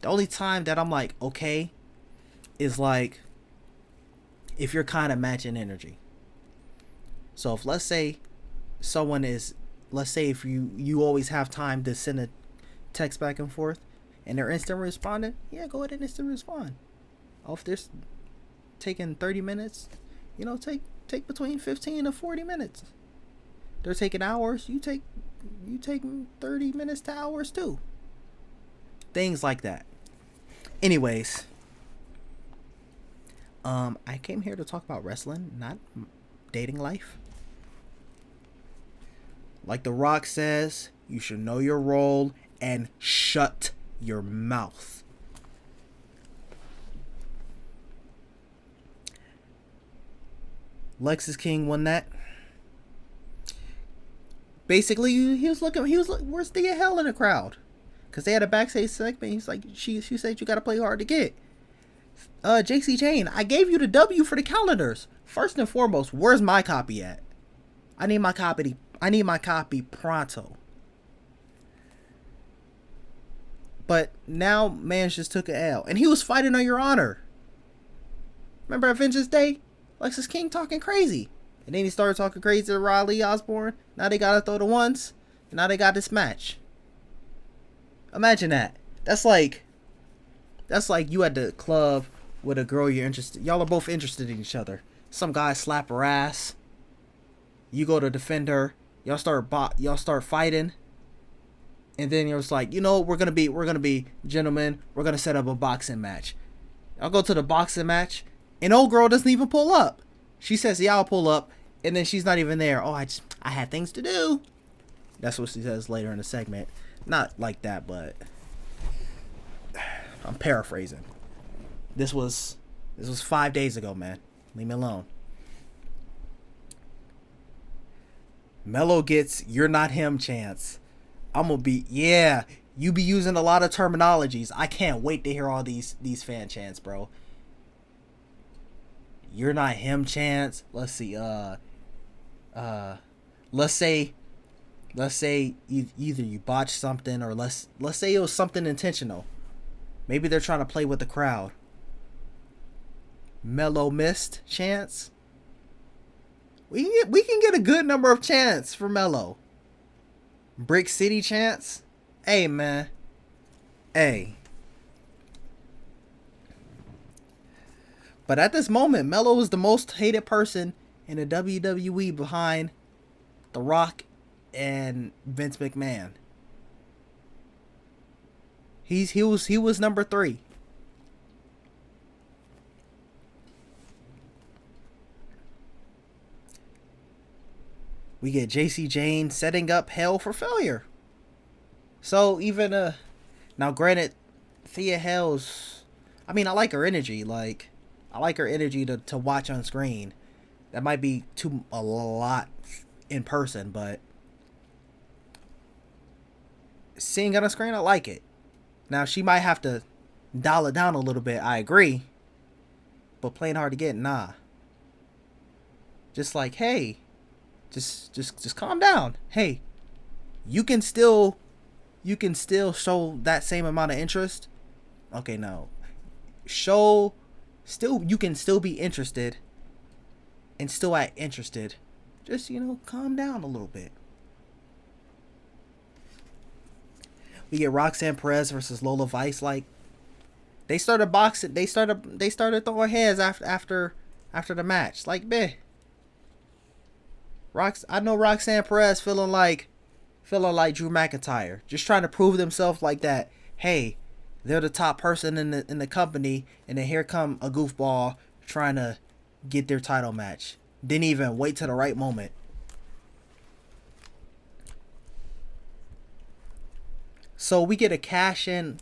The only time that I'm like, okay, is like, if you're kind of matching energy. So if, let's say if you always have time to send a text back and forth and they're instant responding, yeah, go ahead and instant respond. Oh, if they're taking 30 minutes, take between 15 to 40 minutes. They're taking hours, you take 30 minutes to hours too. Things like that. Anyways, I came here to talk about wrestling, not dating life. Like The Rock says, you should know your role and shut your mouth. Lexis King won that. Basically, he was looking, where's the hell in the crowd? Because they had a backstage segment. He's like, she said you got to play hard to get. JC Jane, I gave you the W for the calendars. First and foremost, where's my copy at? I need my copy pronto. But now, man just took an L. And he was fighting on Your Honor. Remember at Vengeance Day? Lexis King talking crazy. And then he started talking crazy to Riley Osborne. Now they gotta throw the ones. And now they got this match. Imagine that. That's like you at the club with a girl you're interested. Y'all are both interested in each other. Some guy slap her ass. You go to defend her. Y'all start fighting. And then you're just like, we're gonna be gentlemen. We're gonna set up a boxing match. I'll go to the boxing match, and old girl doesn't even pull up. She says, "Yeah, I'll pull up," and then she's not even there. Oh, I had things to do. That's what she says later in the segment. Not like that, but I'm paraphrasing. This was This was 5 days ago, man. Leave me alone. Melo gets "you're not him" chance. I'm gonna be, yeah. You be using a lot of terminologies. I can't wait to hear all these fan chants, bro. "You're not him" chants. Let's see. Let's say either you botched something, or let's say it was something intentional. Maybe they're trying to play with the crowd. Melo missed chants. We can get a good number of chants for Melo. Brick City chants. Hey, man. Hey. But at this moment, Melo is the most hated person in the WWE behind The Rock and Vince McMahon. He was number 3. We get JC Jane setting up hell for failure. So even now, granted, Thea Hell's, I mean, I like her energy. Like, I like her energy to watch on screen. That might be a lot in person, but seeing it on screen, I like it. Now, she might have to dial it down a little bit, I agree. But playing hard to get, nah. Just like, hey, just calm down. Hey, you can still show that same amount of interest. Okay, no. You can still be interested and still act interested. Just, calm down a little bit. We get Roxanne Perez versus Lola Vice. Like, they started boxing. They started throwing heads after the match. Like, meh. I know Roxanne Perez feeling like Drew McIntyre, just trying to prove themselves like that. Hey, they're the top person in the company, and then here come a goofball trying to get their title match. Didn't even wait till the right moment. So we get a cash in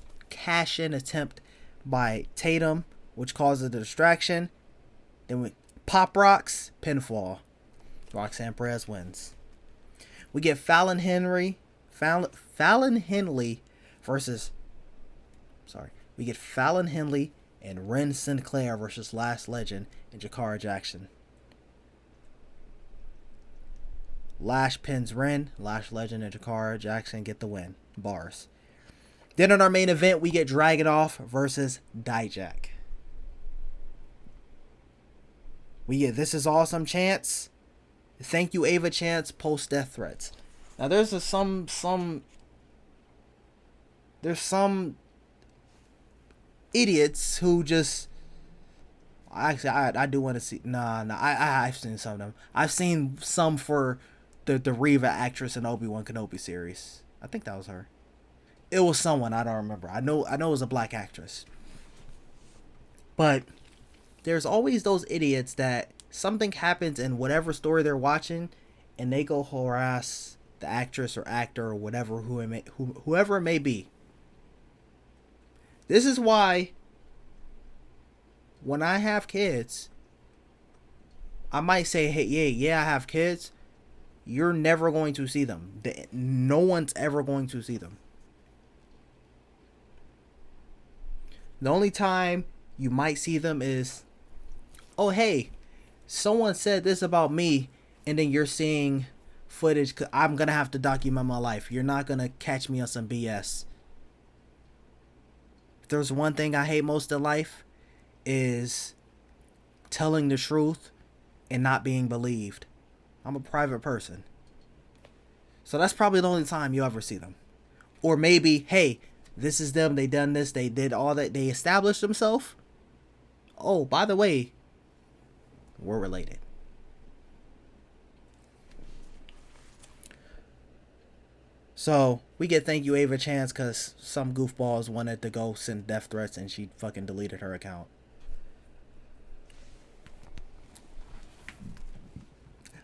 attempt by Tatum, which causes a distraction. Then we Pop Rocks, pinfall. Roxanne Perez wins. We get Fallon Henley versus, we get Fallon Henley and Ren Sinclair versus Lash Legend and Jakara Jackson. Lash pins Ren, Lash Legend and Jakara Jackson get the win. Bars. Then in our main event, we get Dragunov versus Dijak. We get "This is awesome" chants. "Thank you, Ava" chants, post death threats. Now there's some idiots who just, actually I do want to see, I've seen some of them. I've seen some for the Reva actress in Obi-Wan Kenobi series. I think that was her. It was someone, I don't remember. I know it was a black actress. But there's always those idiots that something happens in whatever story they're watching, and they go harass the actress or actor or whatever, whoever it may be. This is why when I have kids, I might say, hey, yeah, I have kids. You're never going to see them. No one's ever going to see them. The only time you might see them is, oh, hey, someone said this about me, and then you're seeing footage. I'm going to have to document my life. You're not going to catch me on some BS. If there's one thing I hate most in life, is telling the truth and not being believed. I'm a private person. So that's probably the only time you ever see them. Or maybe, hey, this is them. They done this. They did all that. They established themselves. Oh, by the way, we're related. So we get "Thank you, Ava" chance because some goofballs wanted to go send death threats and she fucking deleted her account.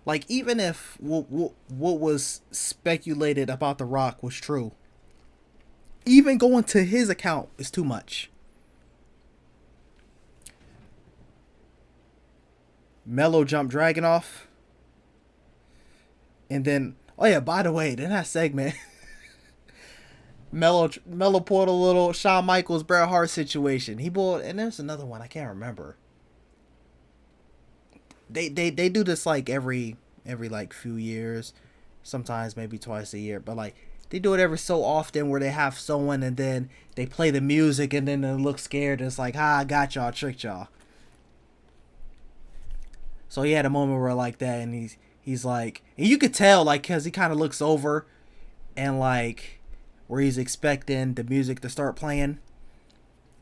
Like, even if what was speculated about The Rock was true, even going to his account is too much. Mello jumped Dragunov. And then, oh yeah, by the way, in that segment, Mello pulled a little Shawn Michaels Bret Hart situation. He pulled, and there's another one I can't remember. They do this like every like few years, sometimes maybe twice a year, but like they do it every so often where they have someone and then they play the music and then they look scared. And it's like, I got y'all, tricked y'all. So he had a moment where like that, and he's like, and you could tell like because he kind of looks over, and like where he's expecting the music to start playing,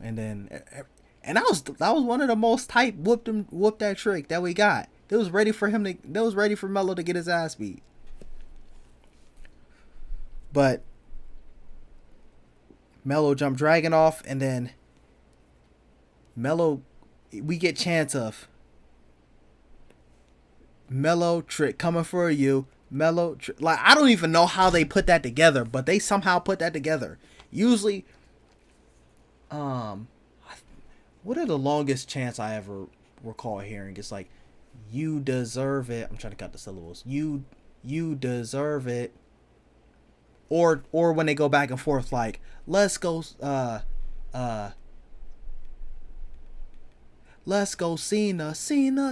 and then. And that was one of the most tight whoop that trick that we got. They was ready for Mello to get his ass beat. But Mello jumped Dragunov, and then Mello, we get chants of Mello trick coming for you. Mello trick. Like, I don't even know how they put that together, but they somehow put that together. Usually, what are the longest chants I ever recall hearing? It's like, you deserve it. I'm trying to cut the syllables. You deserve it. Or when they go back and forth, like, let's go, Cena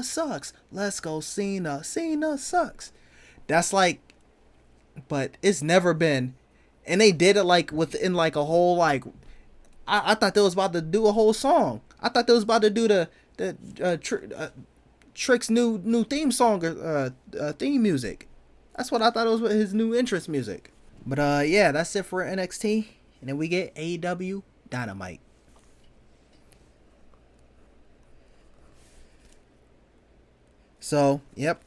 sucks. Let's go, Cena sucks. That's like, but it's never been, and they did it like within like a whole like, I thought they was about to do a whole song. I thought they was about to do the Trick's new theme song or theme music. That's what I thought it was with his new entrance music. But yeah, that's it for NXT. And then we get AEW Dynamite. So, yep.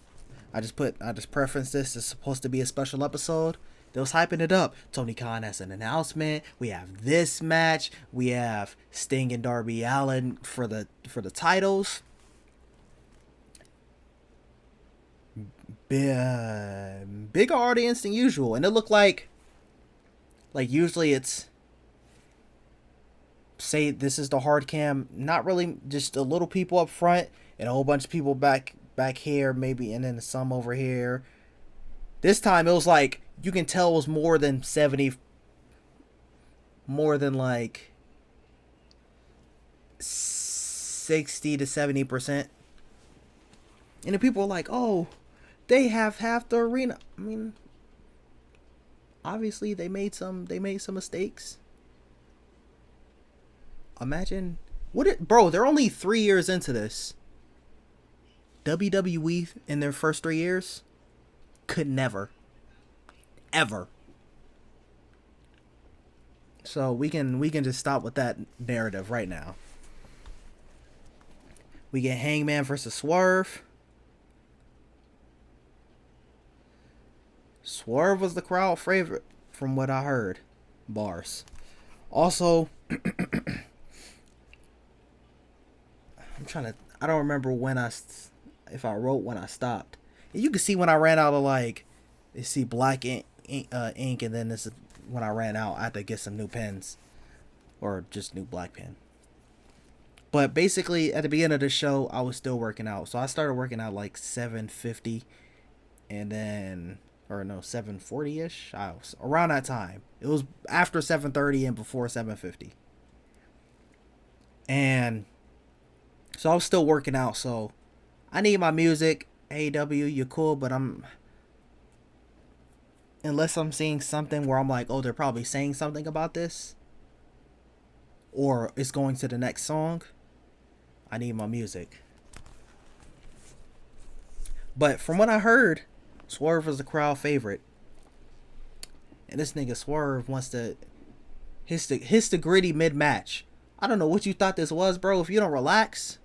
I just preferenced this. It's supposed to be a special episode. They was hyping it up. Tony Khan has an announcement. We have this match. We have Sting and Darby Allin for the titles. Bigger audience than usual, and it looked like usually it's, say this is the hard cam, not really, just a little people up front and a whole bunch of people back here maybe, and then some over here. This time it was like, you can tell it was more than like 60 to 70%. And the people were like, oh, they have half the arena. I mean, obviously they made some mistakes. Imagine bro, they're only 3 years into this. WWE in their first 3 years could never, ever. So we can just stop with that narrative right now. We get Hangman versus Swerve. Swerve was the crowd favorite from what I heard. Bars. Also, I don't remember if I wrote when I stopped. You can see when I ran out of like, you see black ink, and then this is when I ran out. I had to get some new pens, or just new black pen. But basically, at the beginning of the show, I was still working out. So I started working out like 7:50, and then, or no, 7:40ish. I was around that time. It was after 7:30 and before 7:50. And so I was still working out. So I need my music. AEW, you're cool, but unless I'm seeing something where I'm like, oh, they're probably saying something about this, or it's going to the next song, I need my music. But from what I heard, Swerve was the crowd favorite, and this nigga Swerve wants to hit the gritty mid-match. I don't know what you thought this was, bro. If you don't relax.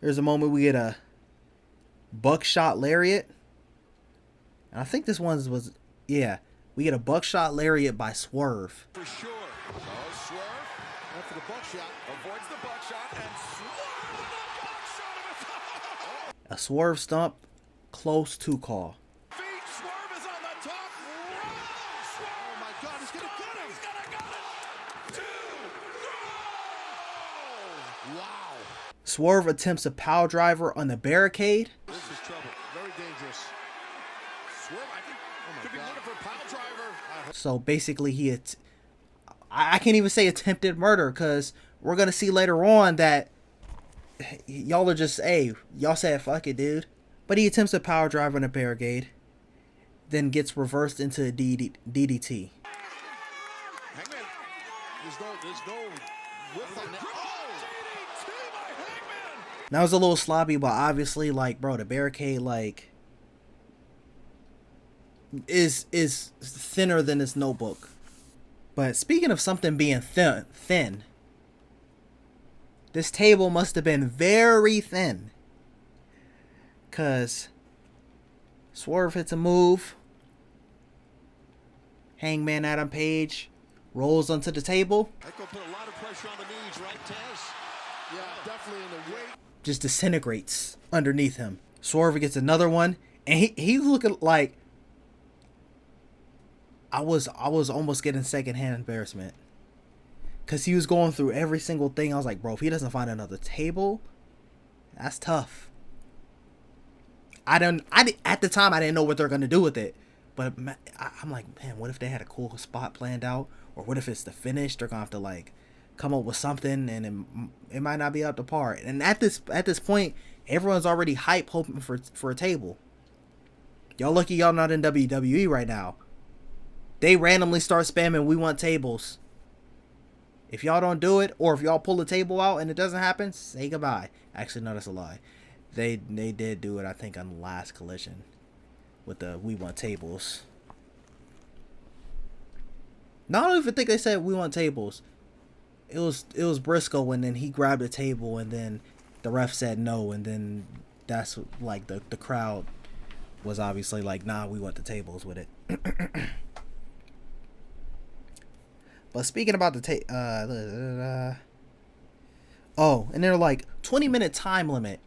There's a moment we get a buckshot lariat. And I think this one was, yeah. We get a buckshot lariat by Swerve. For sure. So Swerve went for the buckshot. Avoids the buckshot and Swerve with a buckshot. A Swerve stomp, close to call. Feet, Swerve is on the top. Swerve. Oh my God, he's gonna get him. He's gonna get it. 2, 3. Wow. Swerve attempts a power driver on the barricade. This is trouble. Very dangerous. Swerve, I think, could be looking for a pile driver. So basically, I can't even say attempted murder, because we're going to see later on that y'all are just, hey, y'all said fuck it, dude. But he attempts a power driver on the barricade, then gets reversed into a DDT. Hangman, there's no whiff on that. Oh! DDT by Hangman! That was a little sloppy, but obviously, like, bro, the barricade, like, is thinner than this notebook. But speaking of something being thin, this table must have been very thin, cause Swerve hits a move. Hangman Adam Page rolls onto the table. That could put a lot of pressure on the knees, right, Taz? Yeah, definitely in the weight. Just disintegrates underneath him. Swerve gets another one, and he's looking like I was almost getting secondhand embarrassment, cause he was going through every single thing. I was like, bro, if he doesn't find another table, that's tough. At the time I didn't know what they're gonna do with it, but I'm like, man, what if they had a cool spot planned out, or what if it's the finish? They're gonna have to like come up with something, and it might not be up to par. And at this point, everyone's already hype hoping for a table. Y'all lucky y'all not in WWE right now. They randomly start spamming, we want tables. If y'all don't do it, or if y'all pull the table out and it doesn't happen, say goodbye. Actually, no, that's a lie. They did do it, I think, on the last Collision with the we want tables. No, I don't even think they said we want tables. It was Briscoe, and then he grabbed a table, and then the ref said no, and then that's like the crowd was obviously like, nah, we want the tables with it. But speaking about the and they're like 20-minute time limit,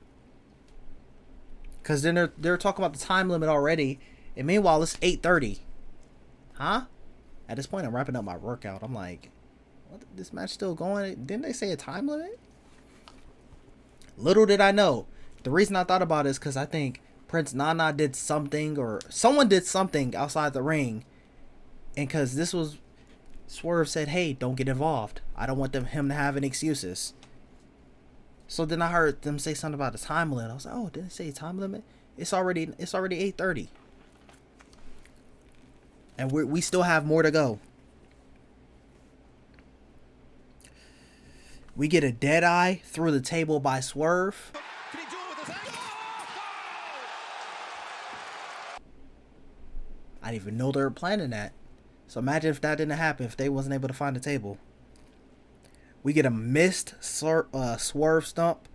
because then they're talking about the time limit already, and meanwhile it's 8:30. Huh? At this point, I'm wrapping up my workout. I'm like, what? This match still going? Didn't they say a time limit? Little did I know. The reason I thought about it is because I think Prince Nana did something, or someone did something outside the ring, and because this was Swerve said, hey, don't get involved. I don't want him to have any excuses. So then I heard them say something about the time limit. I was like, oh, didn't it say time limit? It's already 8:30. And we still have more to go. We get a dead eye through the table by Swerve. Can he do it with his ankle? I didn't even know they were planning that. So imagine if that didn't happen, if they wasn't able to find the table. We get a missed Swerve stomp,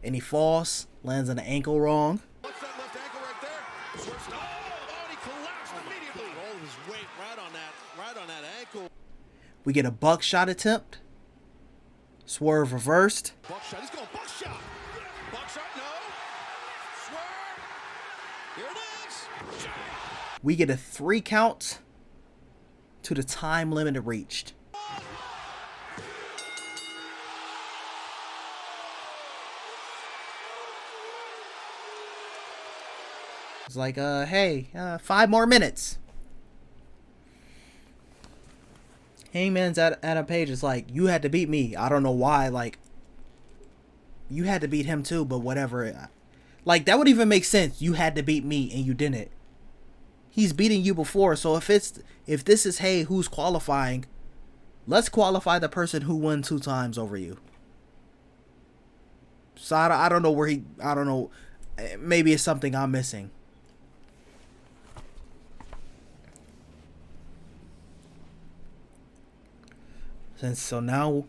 and he falls, lands on the ankle wrong. What's that left ankle right there? Swerve stop. Oh, and he collapsed immediately. All of his weight right on that ankle. We get a buckshot attempt. Swerve reversed. Buckshot. He's going buckshot. Buckshot, no. Swerve. Here it is. We get a 3 count to the time limit reached. It's like, hey, 5 more minutes. Hangman's Adam Page is like, you had to beat me. I don't know why. Like, you had to beat him too, but whatever. Like, that would even make sense. You had to beat me and you didn't. He's beating you before, so if this is, hey, who's qualifying, let's qualify the person who won 2 times over you. So I don't know I don't know. Maybe it's something I'm missing. So now,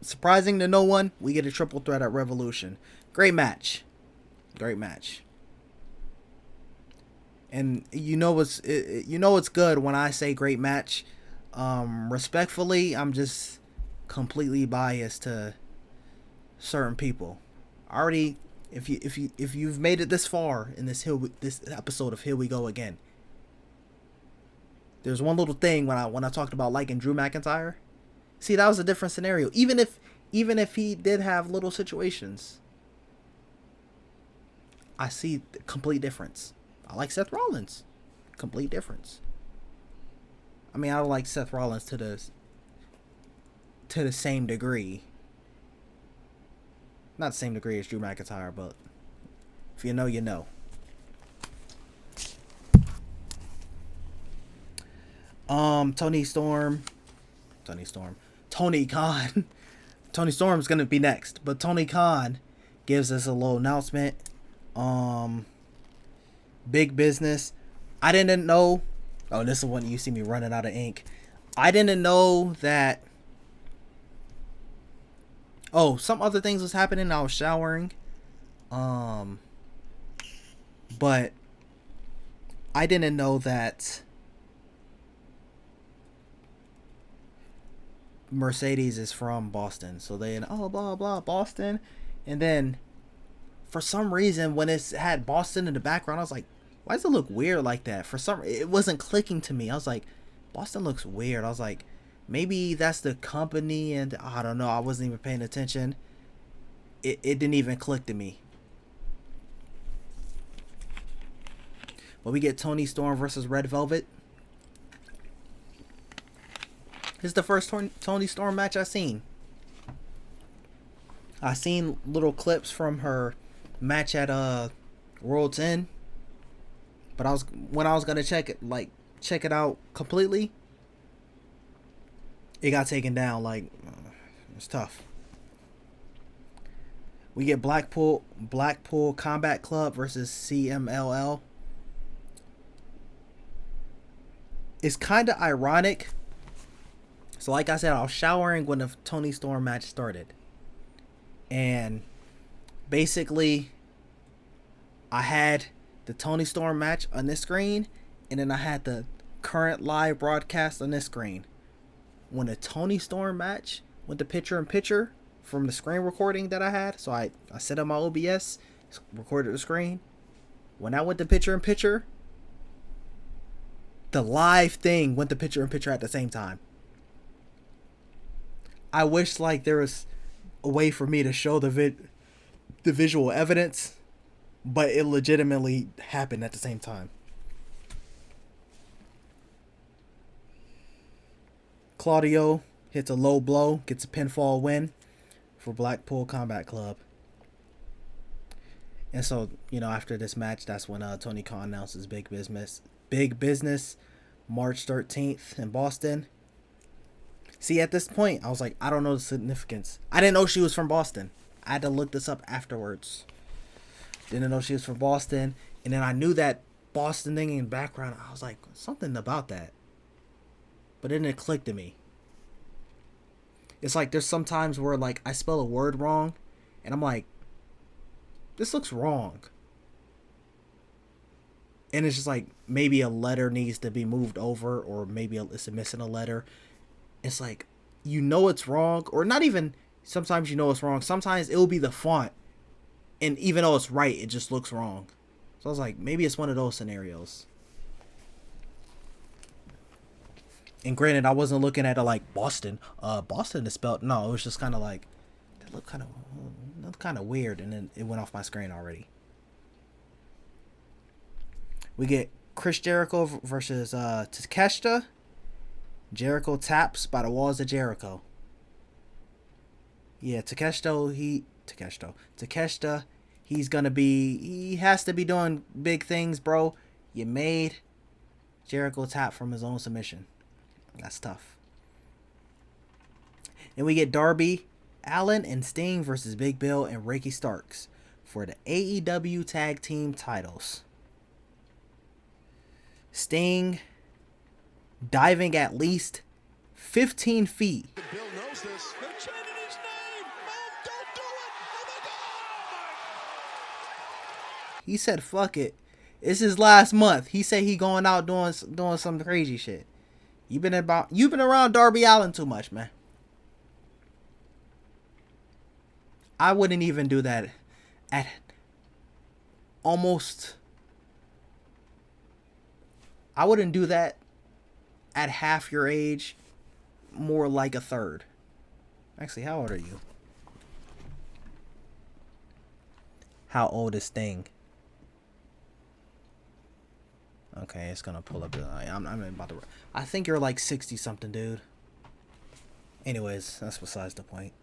surprising to no one, we get a triple threat at Revolution. Great match. Great match. And you know it's good when I say great match. Respectfully, I'm just completely biased to certain people. Already, if you've made it this far in this episode of Here We Go Again, there's one little thing when I talked about liking Drew McIntyre. See, that was a different scenario. Even even if he did have little situations, I see the complete difference. I like Seth Rollins. Complete difference. I mean, I like Seth Rollins to the same degree. Not the same degree as Drew McIntyre, but if you know, you know. Tony Khan. Tony Storm's gonna be next, but Tony Khan gives us a little announcement. Big business. I didn't know. Oh, this is when you see me running out of ink. I didn't know that. Oh, some other things was happening. I was showering. But I didn't know that Mercedes is from Boston. So they, oh, blah, blah, Boston. And then for some reason, when it had Boston in the background, I was like, why does it look weird like that? It wasn't clicking to me. I was like, Boston looks weird. I was like, maybe that's the company, and I don't know. I wasn't even paying attention. It didn't even click to me. But we get Tony Storm versus Red Velvet. This is the first Tony Storm match I've seen. I seen little clips from her match at World's End, but when I was gonna check it out completely, it got taken down. It's tough. We get Blackpool Combat Club versus CMLL. It's kind of ironic. So like I said, I was showering when the Tony Storm match started. And basically, I had the Tony Storm match on this screen, and then I had the current live broadcast on this screen. When the Tony Storm match went to picture-in-picture from the screen recording that I had, so I set up my OBS, recorded the screen. When I went to picture-in-picture, the live thing went to picture-in-picture at the same time. I wish there was a way for me to show the visual evidence, but it legitimately happened at the same time. Claudio hits a low blow, gets a pinfall win for Blackpool Combat Club. And so, after this match, that's when Tony Khan announces Big Business, March 13th in Boston. See, at this point, I was like, I don't know the significance. I didn't know she was from Boston. I had to look this up afterwards. Didn't know she was from Boston. And then I knew that Boston thing in the background. I was like, something about that. But then it clicked to me. It's like there's some times where I spell a word wrong. And I'm like, this looks wrong. And it's just maybe a letter needs to be moved over. Or maybe it's missing a letter. It's it's wrong, or not even, sometimes it's wrong. Sometimes it'll be the font, and even though it's right, it just looks wrong. So I was like, maybe it's one of those scenarios. And granted, I wasn't looking at it Boston. Boston is spelled, no, it was just kind of that looked kind of weird, and then it went off my screen already. We get Chris Jericho versus Takeshita. Jericho taps by the walls of Jericho. Yeah, Takeshita, he has to be doing big things, bro. You made Jericho tap from his own submission. That's tough. And we get Darby Allin and Sting versus Big Bill and Ricky Starks for the AEW Tag Team titles. Sting diving at least 15 feet. Bill knows this. They're chanting his name. Oh, don't do it. Oh, my God. He said, fuck it. It's his last month. He said he going out doing some crazy shit. You've been around Darby Allin too much, man. I wouldn't even do that at almost. I wouldn't do that at half your age, more like a third. Actually, how old are you? How old is Sting? Okay, it's gonna pull up. I'm about to. I think you're like 60 something, dude. Anyways, that's besides the point.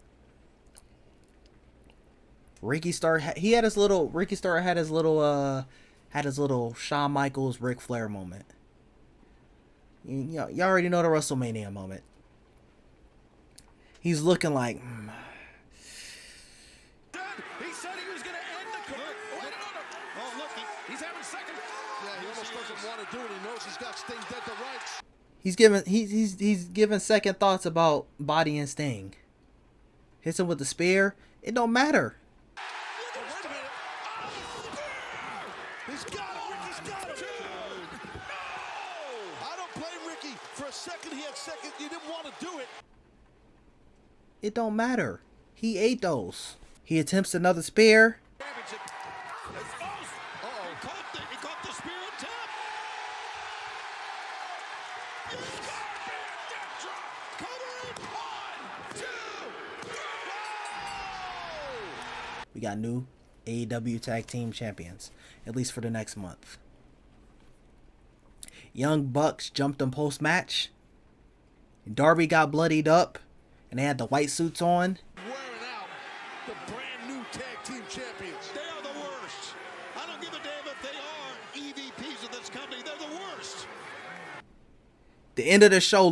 Ricky Starr had his little Shawn Michaels Ric Flair moment. You already know the WrestleMania moment. He's looking like. He said he was going to end the career. Oh, look, he's having second. Yeah, he almost doesn't want to do it. He knows he's got Sting dead to rights. He's giving second thoughts about bodying Sting. Hits him with the spear. It don't matter. Oh, wait a minute. He's got it. Ricky's got it. No! I don't blame Ricky. For a second, he had second. You didn't want to do it. It don't matter. He ate those. He attempts another spear. He caught the spear on top. We got new AEW Tag Team Champions, at least for the next month. Young Bucks jumped them post-match. Darby got bloodied up, and they had the white suits on. Wearing out the brand new tag team champions. They are the worst. I don't give a damn if they are EVPs of this company. They're the worst. The end of the show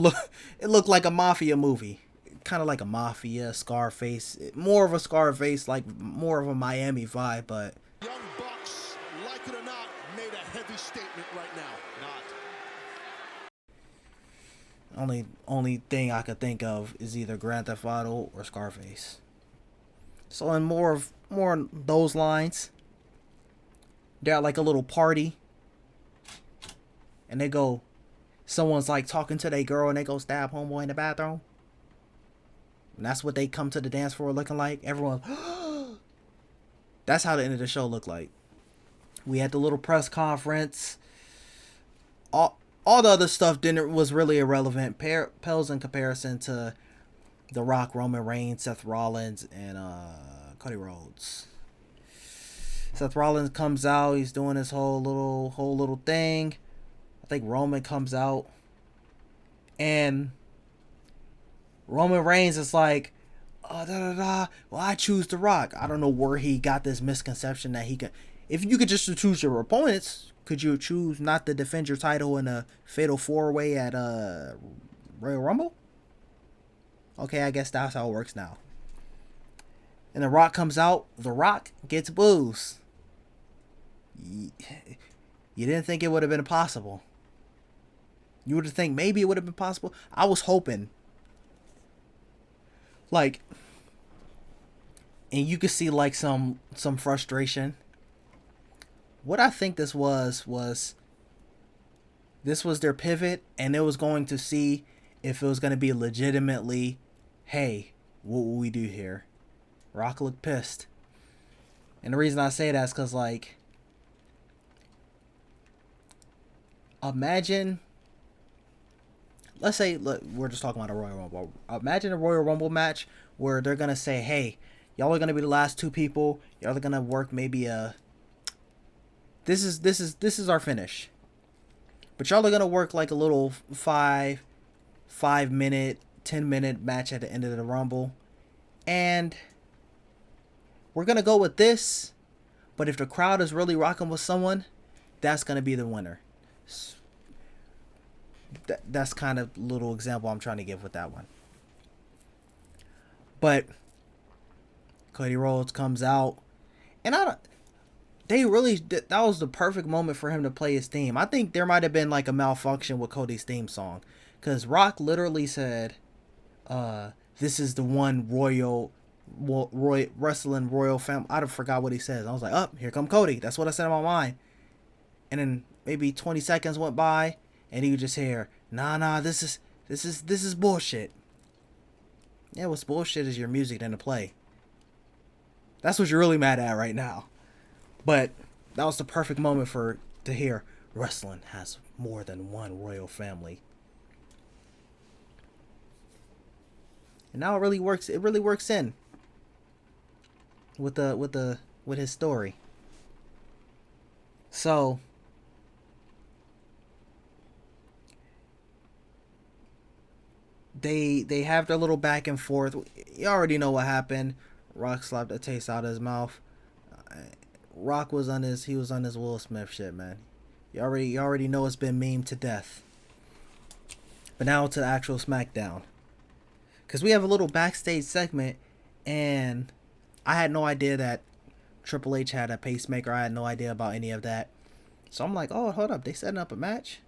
looked like a mafia movie. Kind of like a mafia, Scarface. More of a Scarface, like more of a Miami vibe, but Young Bucks, like it or not, made a heavy statement right now. only thing I could think of is either Grand Theft Auto or Scarface. So in more on those lines, they're at like a little party, and someone's like talking to their girl, and they go stab homeboy in the bathroom. And that's what they come to the dance floor looking like. Everyone, that's how the end of the show looked like. We had the little press conference. All the other stuff was really irrelevant. Pales in comparison to The Rock, Roman Reigns, Seth Rollins, and Cody Rhodes. Seth Rollins comes out. He's doing his whole little thing. I think Roman comes out, and Roman Reigns is like, well, I choose The Rock. I don't know where he got this misconception that he can. If you could just choose your opponents, could you choose not to defend your title in a fatal 4-way at Royal Rumble? Okay, I guess that's how it works now. And The Rock comes out. The Rock gets boos. You didn't think it would have been possible. You would have think maybe it would have been possible. I was hoping. Like, and you could see like some frustration. What I think this was their pivot, and it was going to see if it was going to be legitimately, hey, what will we do here? Rock looked pissed. And the reason I say that is because, like, imagine, let's say, look, we're just talking about a Royal Rumble. Imagine a Royal Rumble match where they're going to say, hey, y'all are going to be the last two people. Y'all are going to work maybe this is our finish. But y'all are going to work like a little 5-minute, 10-minute match at the end of the Rumble. And we're going to go with this. But if the crowd is really rocking with someone, that's going to be the winner. That's kind of little example I'm trying to give with that one. But Cody Rhodes comes out, and that was the perfect moment for him to play his theme. I think there might have been like a malfunction with Cody's theme song, because Rock literally said, this is the one wrestling royal family. I forgot what he says. I was like, oh, here come Cody. That's what I said in my mind. And then maybe 20 seconds went by, and you just hear, nah, this is bullshit. Yeah, what's bullshit is your music than to play. That's what you're really mad at right now. But that was the perfect moment to hear wrestling has more than one royal family. And now it really works in with his story. So they have their little back and forth. You already know what happened. Rock slapped a taste out of his mouth. Rock was on his Will Smith shit, man. You already know it's been memed to death. But now to the actual SmackDown. Because we have a little backstage segment, and I had no idea that Triple H had a pacemaker. I had no idea about any of that. So I'm like, oh, hold up, they setting up a match?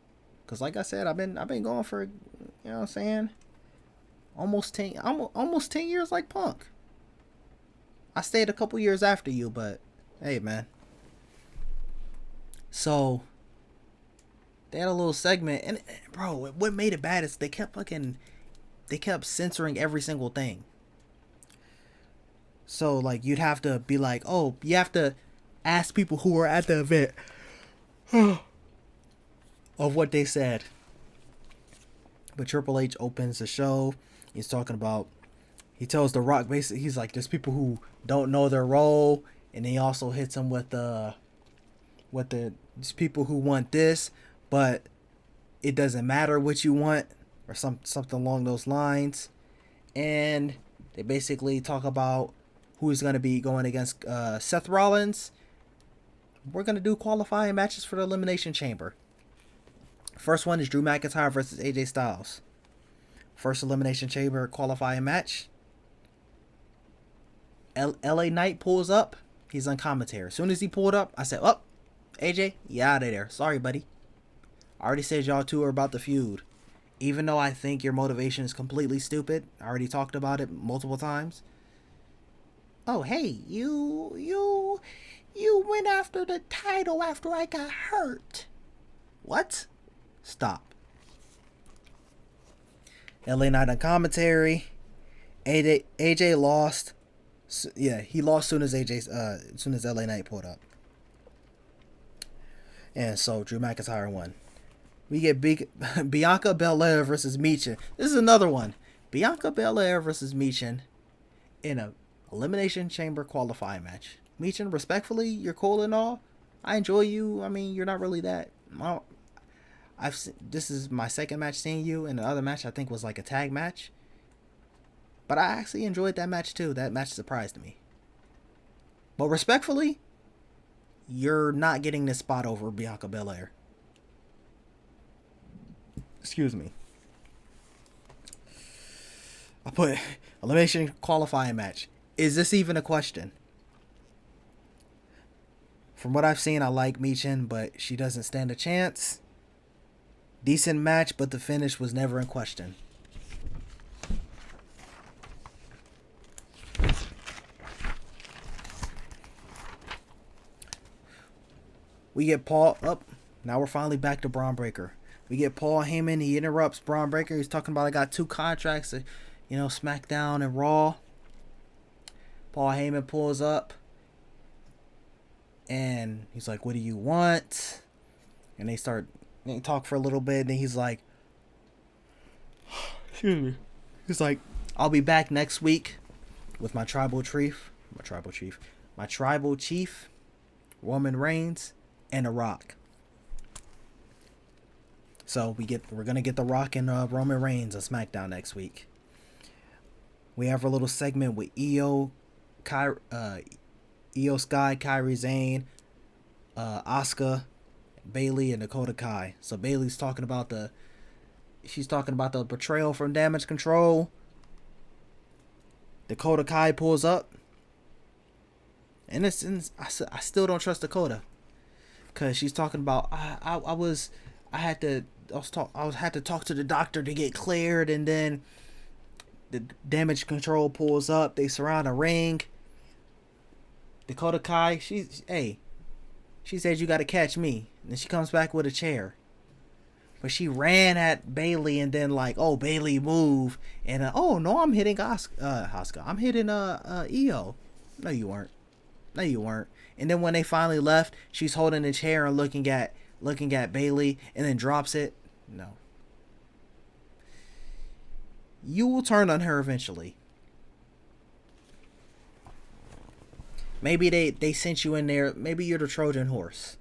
Because like I said, I've been going for, you know what I'm saying, almost 10 years like Punk. I stayed a couple years after you, but hey, man. So they had a little segment, and bro, what made it bad is they kept censoring every single thing. So like you'd have to be like, oh, you have to ask people who were at the event of what they said. But Triple H opens the show. He's talking about, he tells The Rock basically, he's like, there's people who don't know their role, and he also hits him with these people who want this, but it doesn't matter what you want, or something along those lines. And they basically talk about who's going to be going against Seth Rollins. We're going to do qualifying matches for the Elimination Chamber. First one is Drew McIntyre versus AJ Styles. First Elimination Chamber qualifying match. LA Knight pulls up. He's on commentary. As soon as he pulled up, I said, oh, AJ, you out of there. Sorry, buddy. I already said y'all two are about to feud. Even though I think your motivation is completely stupid. I already talked about it multiple times. Oh, hey, you went after the title after I got hurt. What? Stop. LA Knight on commentary. AJ lost. Yeah, he lost as soon as LA Knight pulled up. And so Drew McIntyre won. We get Bianca Belair versus Michin. This is another one. Bianca Belair versus Michin in a Elimination Chamber qualifying match. Michin, respectfully, you're cool and all. I enjoy you. I mean, you're not really that. This is my second match seeing you, and the other match I think was like a tag match. But I actually enjoyed that match too. That match surprised me. But respectfully, you're not getting this spot over Bianca Belair. Excuse me. I put elimination qualifying match. Is this even a question? From what I've seen, I like Michin, but she doesn't stand a chance. Decent match, but the finish was never in question. We get Paul up. Now we're finally back to Braun Breaker. We get Paul Heyman. He interrupts Braun Breaker. He's talking about, I got 2 contracts, Smackdown and Raw. Paul Heyman pulls up. And he's like, what do you want? And they talk for a little bit. And then he's like, excuse me. He's like, I'll be back next week with my tribal chief, Roman Reigns, and The Rock. So we're gonna get The Rock and Roman Reigns on SmackDown next week. We have a little segment with Io Sky, Kairi Sane, Asuka, Bayley, and Dakota Kai. So Bayley's talking about the betrayal from Damage Control. Dakota Kai pulls up, and I still don't trust Dakota, cause she's talking about I had to talk to the doctor to get cleared, and then the Damage Control pulls up. They surround a ring. Dakota Kai, she said, you got to catch me. And then she comes back with a chair. But she ran at Bayley, and then like, oh, Bayley move. And oh no, I'm hitting Asuka. I'm hitting Io. No, you weren't. And then when they finally left, she's holding the chair and looking at Bayley, and then drops it. No. You will turn on her eventually. Maybe they sent you in there. Maybe you're the Trojan horse.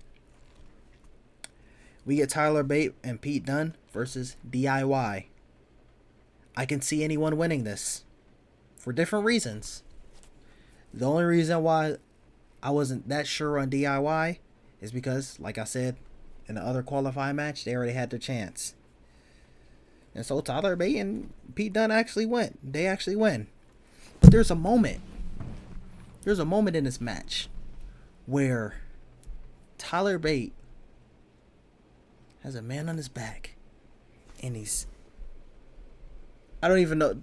We get Tyler Bate and Pete Dunne versus DIY. I can see anyone winning this for different reasons. The only reason why I wasn't that sure on DIY is because, like I said, in the other qualifying match, they already had their chance. And so Tyler Bate and Pete Dunne actually went. They actually win. But there's a moment. There's a moment in this match where Tyler Bate has a man on his back. And he's... I don't even know.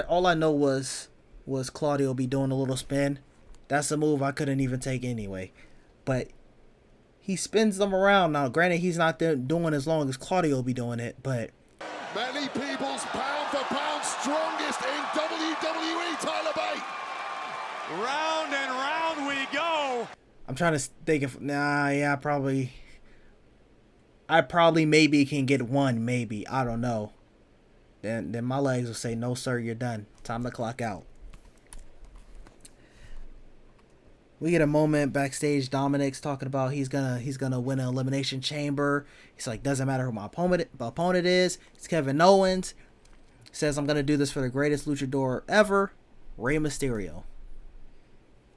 All I know was Claudio be doing a little spin. That's a move I couldn't even take anyway. But he spins them around. Now, granted, he's not doing as long as Claudio be doing it, but... Many people's pound for pound strongest in WWE, Tyler Bate. Round and round we go. I'm trying to think if... I probably maybe can get one, maybe. I don't know. Then my legs will say, no, sir, you're done. Time to clock out. We get a moment backstage. Dominic's talking about he's gonna win an elimination chamber. He's like, doesn't matter who my opponent is. It's Kevin Owens. Says, I'm gonna do this for the greatest luchador ever, Rey Mysterio.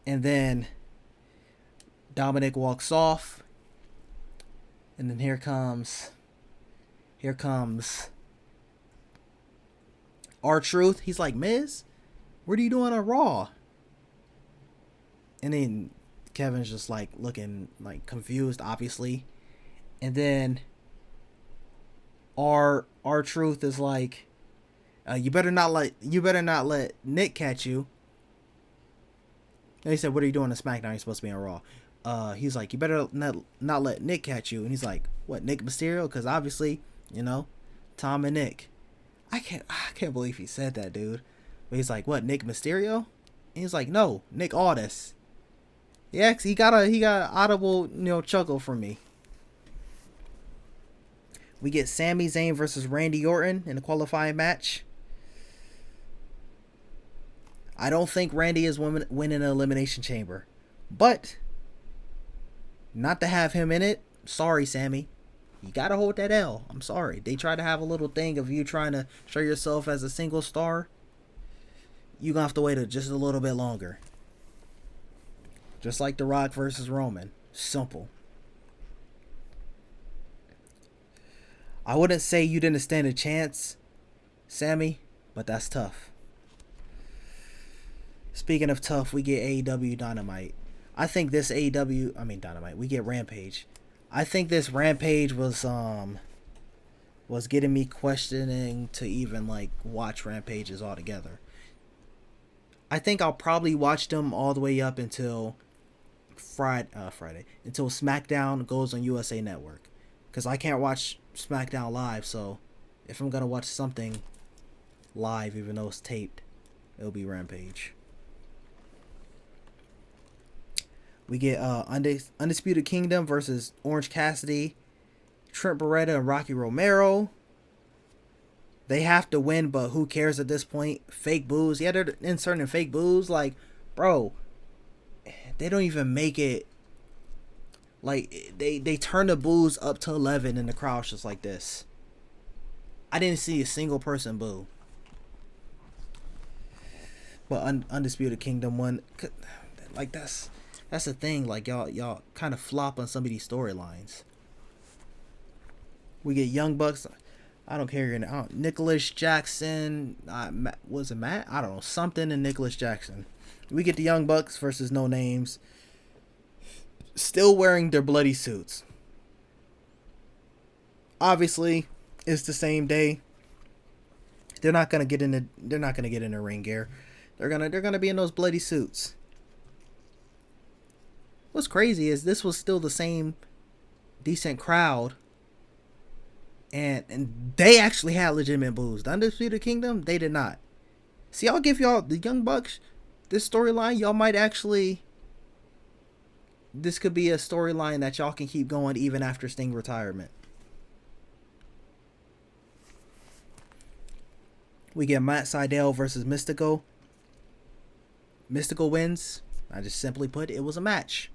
And then Dominic walks off. And then here comes R-Truth. He's like, Miz, what are you doing on Raw? And then Kevin's just like looking like confused, obviously. And then R-Truth is like, you better not let Nick catch you. And he said, what are you doing on Smackdown? You're supposed to be on Raw. He's like, you better not let Nick catch you. And he's like, what, Nick Mysterio? Because obviously, Tom and Nick. I can't believe he said that, dude. But he's like, what, Nick Mysterio? And he's like, no, Nick Aldis. Yeah, he got an audible, chuckle from me. We get Sami Zayn versus Randy Orton in a qualifying match. I don't think Randy is winning an elimination chamber, but not to have him in it. Sorry, Sammy. You gotta hold that L. I'm sorry. They try to have a little thing of you trying to show yourself as a single star. You're gonna have to wait just a little bit longer. Just like The Rock versus Roman. Simple. I wouldn't say you didn't stand a chance, Sammy, but that's tough. Speaking of tough, we get AEW Dynamite. I think this Dynamite. We get Rampage. I think this Rampage was getting me questioning to even like watch Rampages altogether. I think I'll probably watch them all the way up until Friday, until Smackdown goes on USA Network, because I can't watch Smackdown live. So if I'm gonna watch something live, even though it's taped, it'll be Rampage. We get Undisputed Kingdom versus Orange Cassidy, Trent Beretta, and Rocky Romero. They have to win, but who cares at this point? Fake boos. Yeah, they're inserting fake boos. Like, bro, they don't even make it. Like, they turn the boos up to 11 and the crowd's just like this. I didn't see a single person boo. But Undisputed Kingdom won. Like, that's the thing. Like, y'all kind of flop on some of these storylines. We get Young Bucks. I don't care your name. Nicholas Jackson. Was it Matt? I don't know. Something and Nicholas Jackson. We get the Young Bucks versus No Names. Still wearing their bloody suits. Obviously, it's the same day. They're not gonna get in the ring gear. They're gonna be in those bloody suits. What's crazy is this was still the same decent crowd, and they actually had legitimate boos. The Undisputed Kingdom, they did not. See, I'll give y'all the Young Bucks this storyline. Y'all might actually, this could be a storyline that y'all can keep going even after Sting retirement. We get Matt Sydal versus Mystico. Mystico wins. I just simply put, it was a match.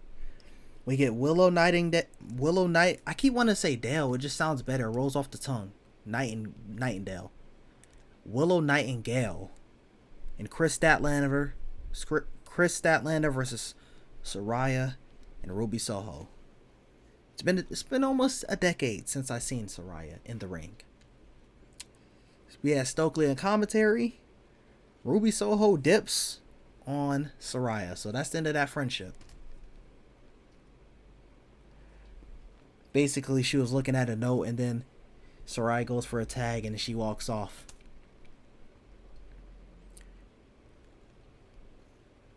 We get Willow Night. I keep wanting to say Dale. It just sounds better. It rolls off the tongue. Nightingale. Willow Nightingale. And Chris Statlander versus Saraya and Ruby Soho. It's been almost a decade since I seen Saraya in the ring. We had Stokely in commentary. Ruby Soho dips on Saraya. So that's the end of that friendship. Basically, she was looking at a note, and then Saraya goes for a tag, and she walks off.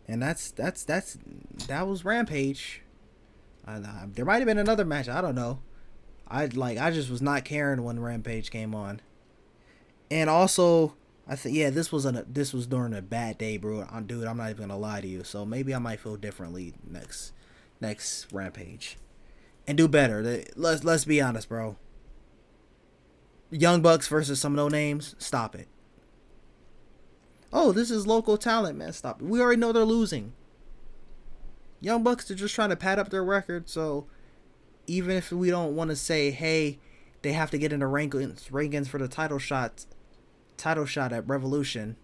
And that was Rampage. There might have been another match. I don't know. I just was not caring when Rampage came on. And also, I think this was during a bad day, bro. Dude, I'm not even gonna lie to you. So maybe I might feel differently next Rampage. And do better. Let's be honest, bro. Young Bucks versus some no names. Stop it. Oh, this is local talent, man. Stop it. We already know they're losing. Young Bucks are just trying to pad up their record. So even if we don't want to say, hey, they have to get into rankings for the title shot at Revolution.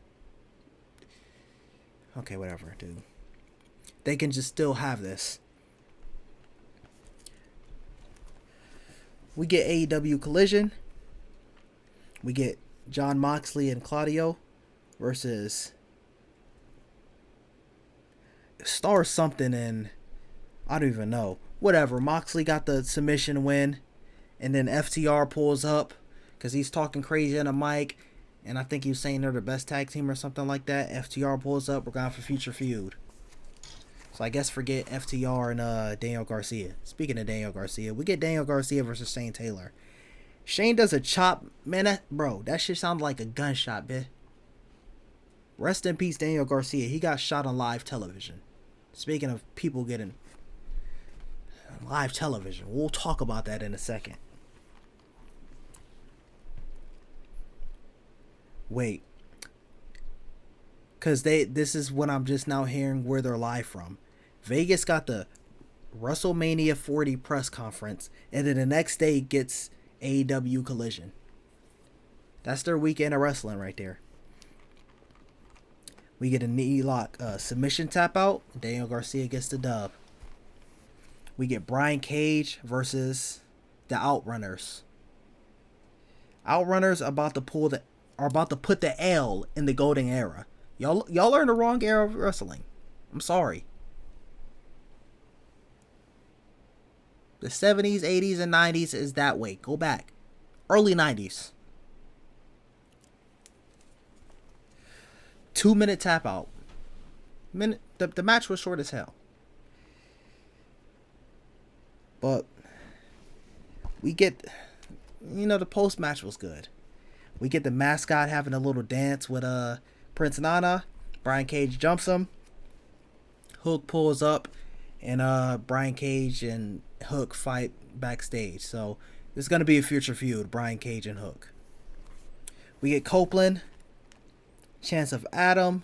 Okay, whatever, dude. They can just still have this. We get AEW Collision. We get Jon Moxley and Claudio versus Star something, and I don't even know. Whatever. Moxley got the submission win, and then FTR pulls up because he's talking crazy on a mic, and I think he was saying they're the best tag team or something like that. FTR pulls up. We're going for future feud. So I guess forget FTR and Daniel Garcia. Speaking of Daniel Garcia, we get Daniel Garcia versus Shane Taylor. Shane does a chop. Man, that shit sounded like a gunshot, bitch. Rest in peace, Daniel Garcia. He got shot on live television. Speaking of people getting live television, we'll talk about that in a second. Wait. Because this is what I'm just now hearing where they're live from. Vegas got the WrestleMania 40 press conference, and then the next day gets AEW Collision. That's their weekend of wrestling right there. We get a knee lock submission tap out. Daniel Garcia gets the dub. We get Brian Cage versus the Outrunners. Outrunners are about to put the L in the golden era. Y'all are in the wrong era of wrestling. I'm sorry. The 70s, 80s, and 90s is that way. Go back. Early 90s. 2-minute tap out. The match was short as hell. But we get, the post match was good. We get the mascot having a little dance with Prince Nana. Brian Cage jumps him. Hook pulls up, and Brian Cage and Hook fight backstage. So there's gonna be a future feud, Brian Cage and Hook. We get Copeland, Chance of Adam.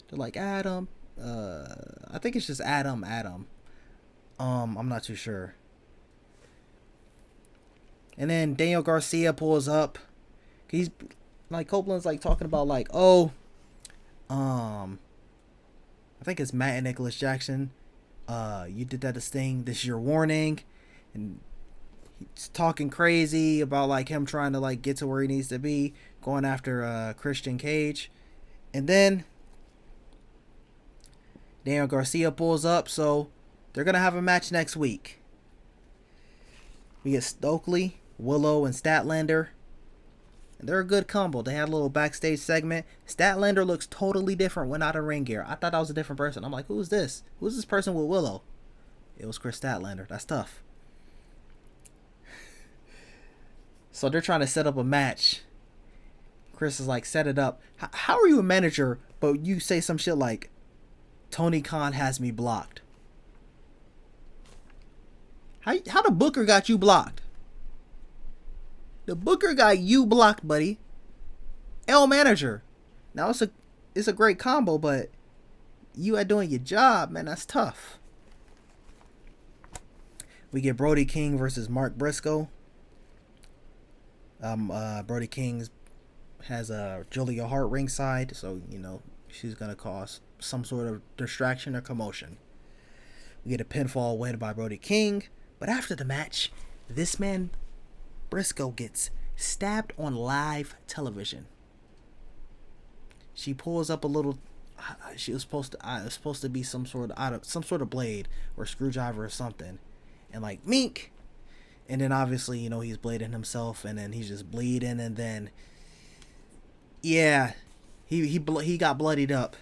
They're like Adam. I think it's just Adam. I'm not too sure. And then Daniel Garcia pulls up. He's like, Copeland's like talking about like, I think it's Matt and Nicholas Jackson. You did that as thing. This is your warning. And he's talking crazy about like him trying to like get to where he needs to be, going after Christian Cage. And then Daniel Garcia pulls up, so they're gonna have a match next week. We get Stokely, Willow, and Statlander. And they're a good combo. They had a little backstage segment. Statlander looks totally different when out of ring gear. I thought that was a different person. I'm like, who's this? Who's this person with Willow? It was Chris Statlander. That's tough. So they're trying to set up a match. Chris is like, set it up. How are you a manager, but you say some shit like, Tony Khan has me blocked? How the booker got you blocked? The booker got you blocked, buddy. L manager. Now it's a great combo, but you are doing your job, man. That's tough. We get Brody King versus Mark Briscoe. Brody King has Julia Hart ringside, so you know she's gonna cause some sort of distraction or commotion. We get a pinfall win by Brody King, but after the match, this man Briscoe gets stabbed on live television. She pulls up a little. It was supposed to be some sort of blade or screwdriver or something, and like mink, and then obviously you know he's blading himself, and then he's just bleeding, and then yeah, he got bloodied up.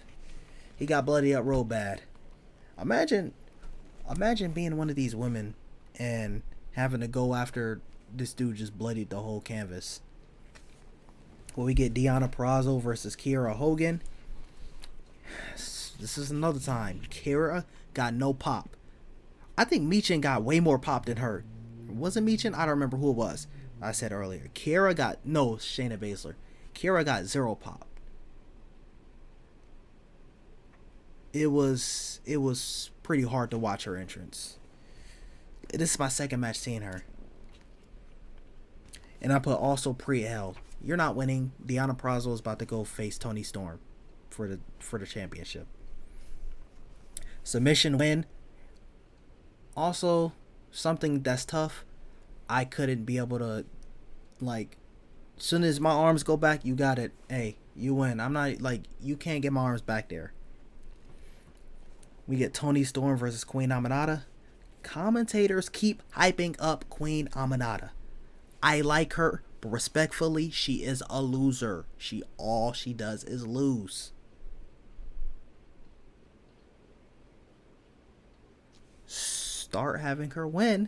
He got bloodied up real bad. Imagine being one of these women and having to go after this dude just bloodied the whole canvas. Well, we get Deonna Purrazzo versus Kiera Hogan. This is another time. Kiera got no pop. I think Michin got way more pop than her. Wasn't Michin? I don't remember who it was. I said earlier. Shayna Baszler. Kiera got zero pop. It was pretty hard to watch her entrance. This is my second match seeing her. And I put also pre-L. You're not winning. Deonna Purrazzo is about to go face Toni Storm for the championship. Submission win. Also, something that's tough. I couldn't be able to, like, as soon as my arms go back, you got it. Hey, you win. I'm not, like, you can't get my arms back there. We get Toni Storm versus Queen Aminata. Commentators keep hyping up Queen Aminata. I like her, but respectfully, she is a loser. All she does is lose. Start having her win,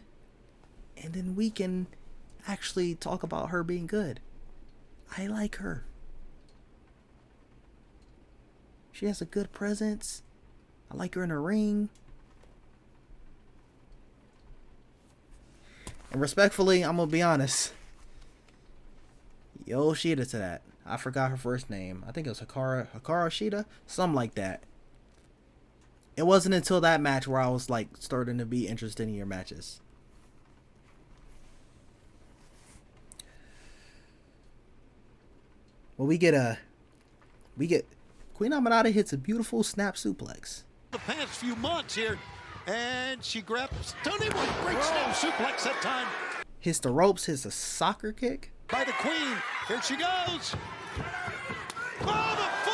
and then we can actually talk about her being good. I like her. She has a good presence. I like her in the ring. And respectfully, I'm going to be honest. Yo, Shida to that. I forgot her first name. I think it was Hikaru Shida? Something like that. It wasn't until that match where I was like starting to be interested in your matches. Well, we get Queen Aminata hits a beautiful snap suplex. The past few months here, and she grabs Tony with a great snap suplex that time. Hits the ropes, hits a soccer kick. By the Queen, here she goes. Oh, the foot!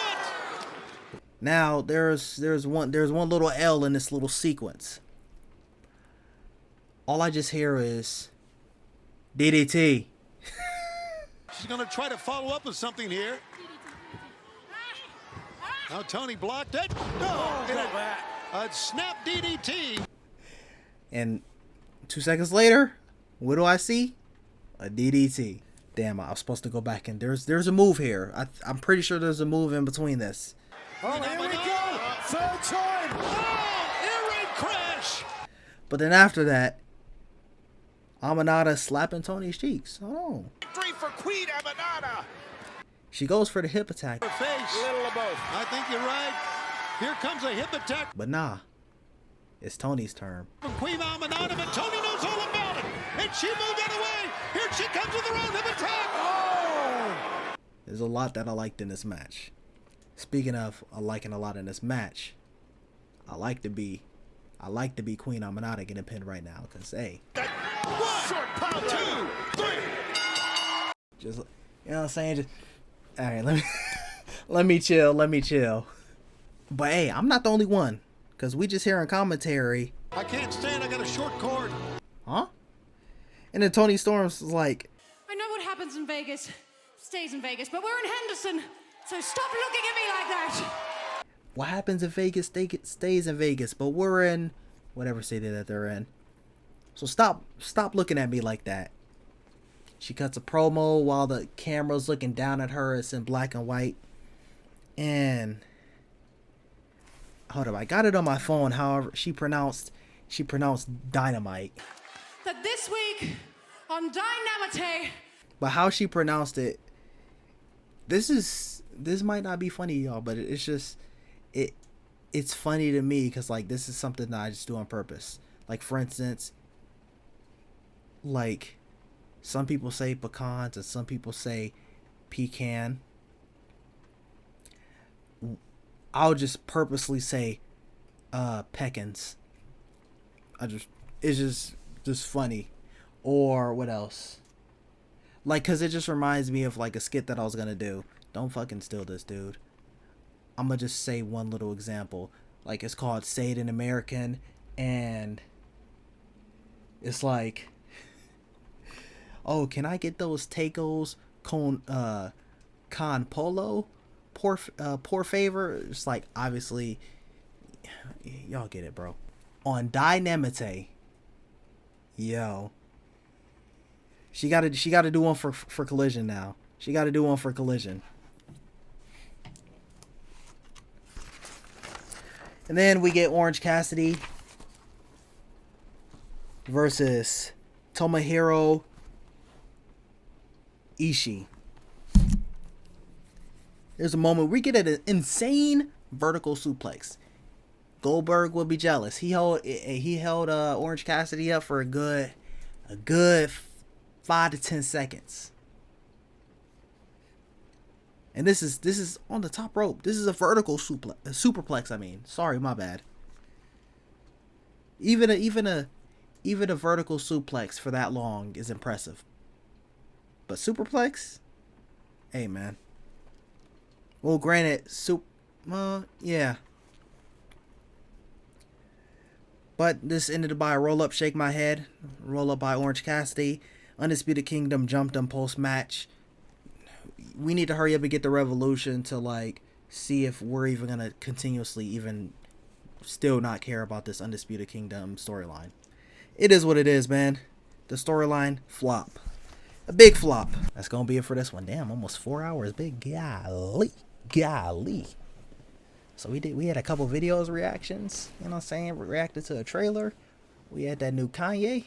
Now there's one little L in this little sequence. All I just hear is DDT. She's gonna try to follow up with something here. Now Tony blocked it. No, a snap DDT. And 2 seconds later, what do I see? A DDT. Damn, I was supposed to go back and there's a move here. I'm pretty sure there's a move in between this. Oh, here we go. Third time. Oh, air raid crash. But then after that, Aminata slapping Tony's cheeks. Oh. Victory for Queen Aminata. She goes for the hip attack. Her face. Little of both. I think you're right. Here comes a hip attack. But nah, it's Tony's turn. From Queen Aminata, but Tony knows all about it. And she moved out of the way. Here she comes with her own hip attack. Oh! There's a lot that I liked in this match. Speaking of liking a lot in this match, I like to be Queen Aminata getting pinned right now. Cause hey, one, short power, 2, 3. Just, you know what I'm saying? Just, all right, let me chill. But hey, I'm not the only one. Cause we just hearing commentary. I can't stand. I got a short cord. Huh? And then Toni Storm's like, I know what happens in Vegas stays in Vegas, but we're in Henderson, so stop looking at me like that. What happens in Vegas stays in Vegas, but we're in whatever city that they're in. So stop looking at me like that. She cuts a promo while the camera's looking down at her. It's in black and white. And hold up, I got it on my phone. However, she pronounced Dynamite. That this week on Dynamite. But how she pronounced it, this might not be funny, y'all, but it's just it's funny to me because like this is something that I just do on purpose. Like for instance, like, some people say pecans and some people say pecan. I'll just purposely say pecans. It's just funny. Or what else? Like, cause it just reminds me of like a skit that I was gonna do. Don't fucking steal this, dude. I'm gonna just say one little example. Like, it's called Say It in American, and it's like, oh, can I get those tacos con polo? Por favor. It's like, obviously, y'all get it, bro. On Dynamite, yo, she gotta do one for Collision now. She gotta do one for Collision. And then we get Orange Cassidy versus Tomohiro Ishii. There's a moment we get an insane vertical suplex. Goldberg will be jealous. He held Orange Cassidy up for a good 5 to 10 seconds. And this is on the top rope. This is a vertical superplex. I mean, sorry, my bad. Even a vertical suplex for that long is impressive. But superplex, hey man. Well, granted, yeah. But this ended by a roll-up, shake my head. Roll-up by Orange Cassidy. Undisputed Kingdom jumped them post-match. We need to hurry up and get the Revolution to, like, see if we're even going to continuously even still not care about this Undisputed Kingdom storyline. It is what it is, man. The storyline, flop. A big flop. That's going to be it for this one. Damn, almost 4 hours. Big golly. So we had a couple videos reactions, you know what I'm saying? We reacted to a trailer. We had that new Kanye.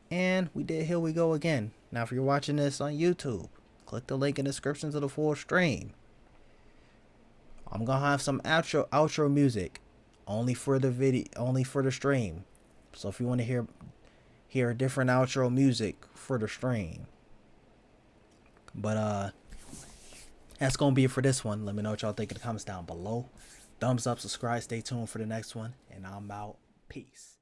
And we did Here We Go Again. Now if you're watching this on YouTube, click the link in the description to the full stream. I'm gonna have some outro music only for the video, only for the stream. So if you want to hear different outro music for the stream. But that's gonna be it for this one. Let me know what y'all think in the comments down below. Thumbs up, subscribe, stay tuned for the next one, and I'm out. Peace.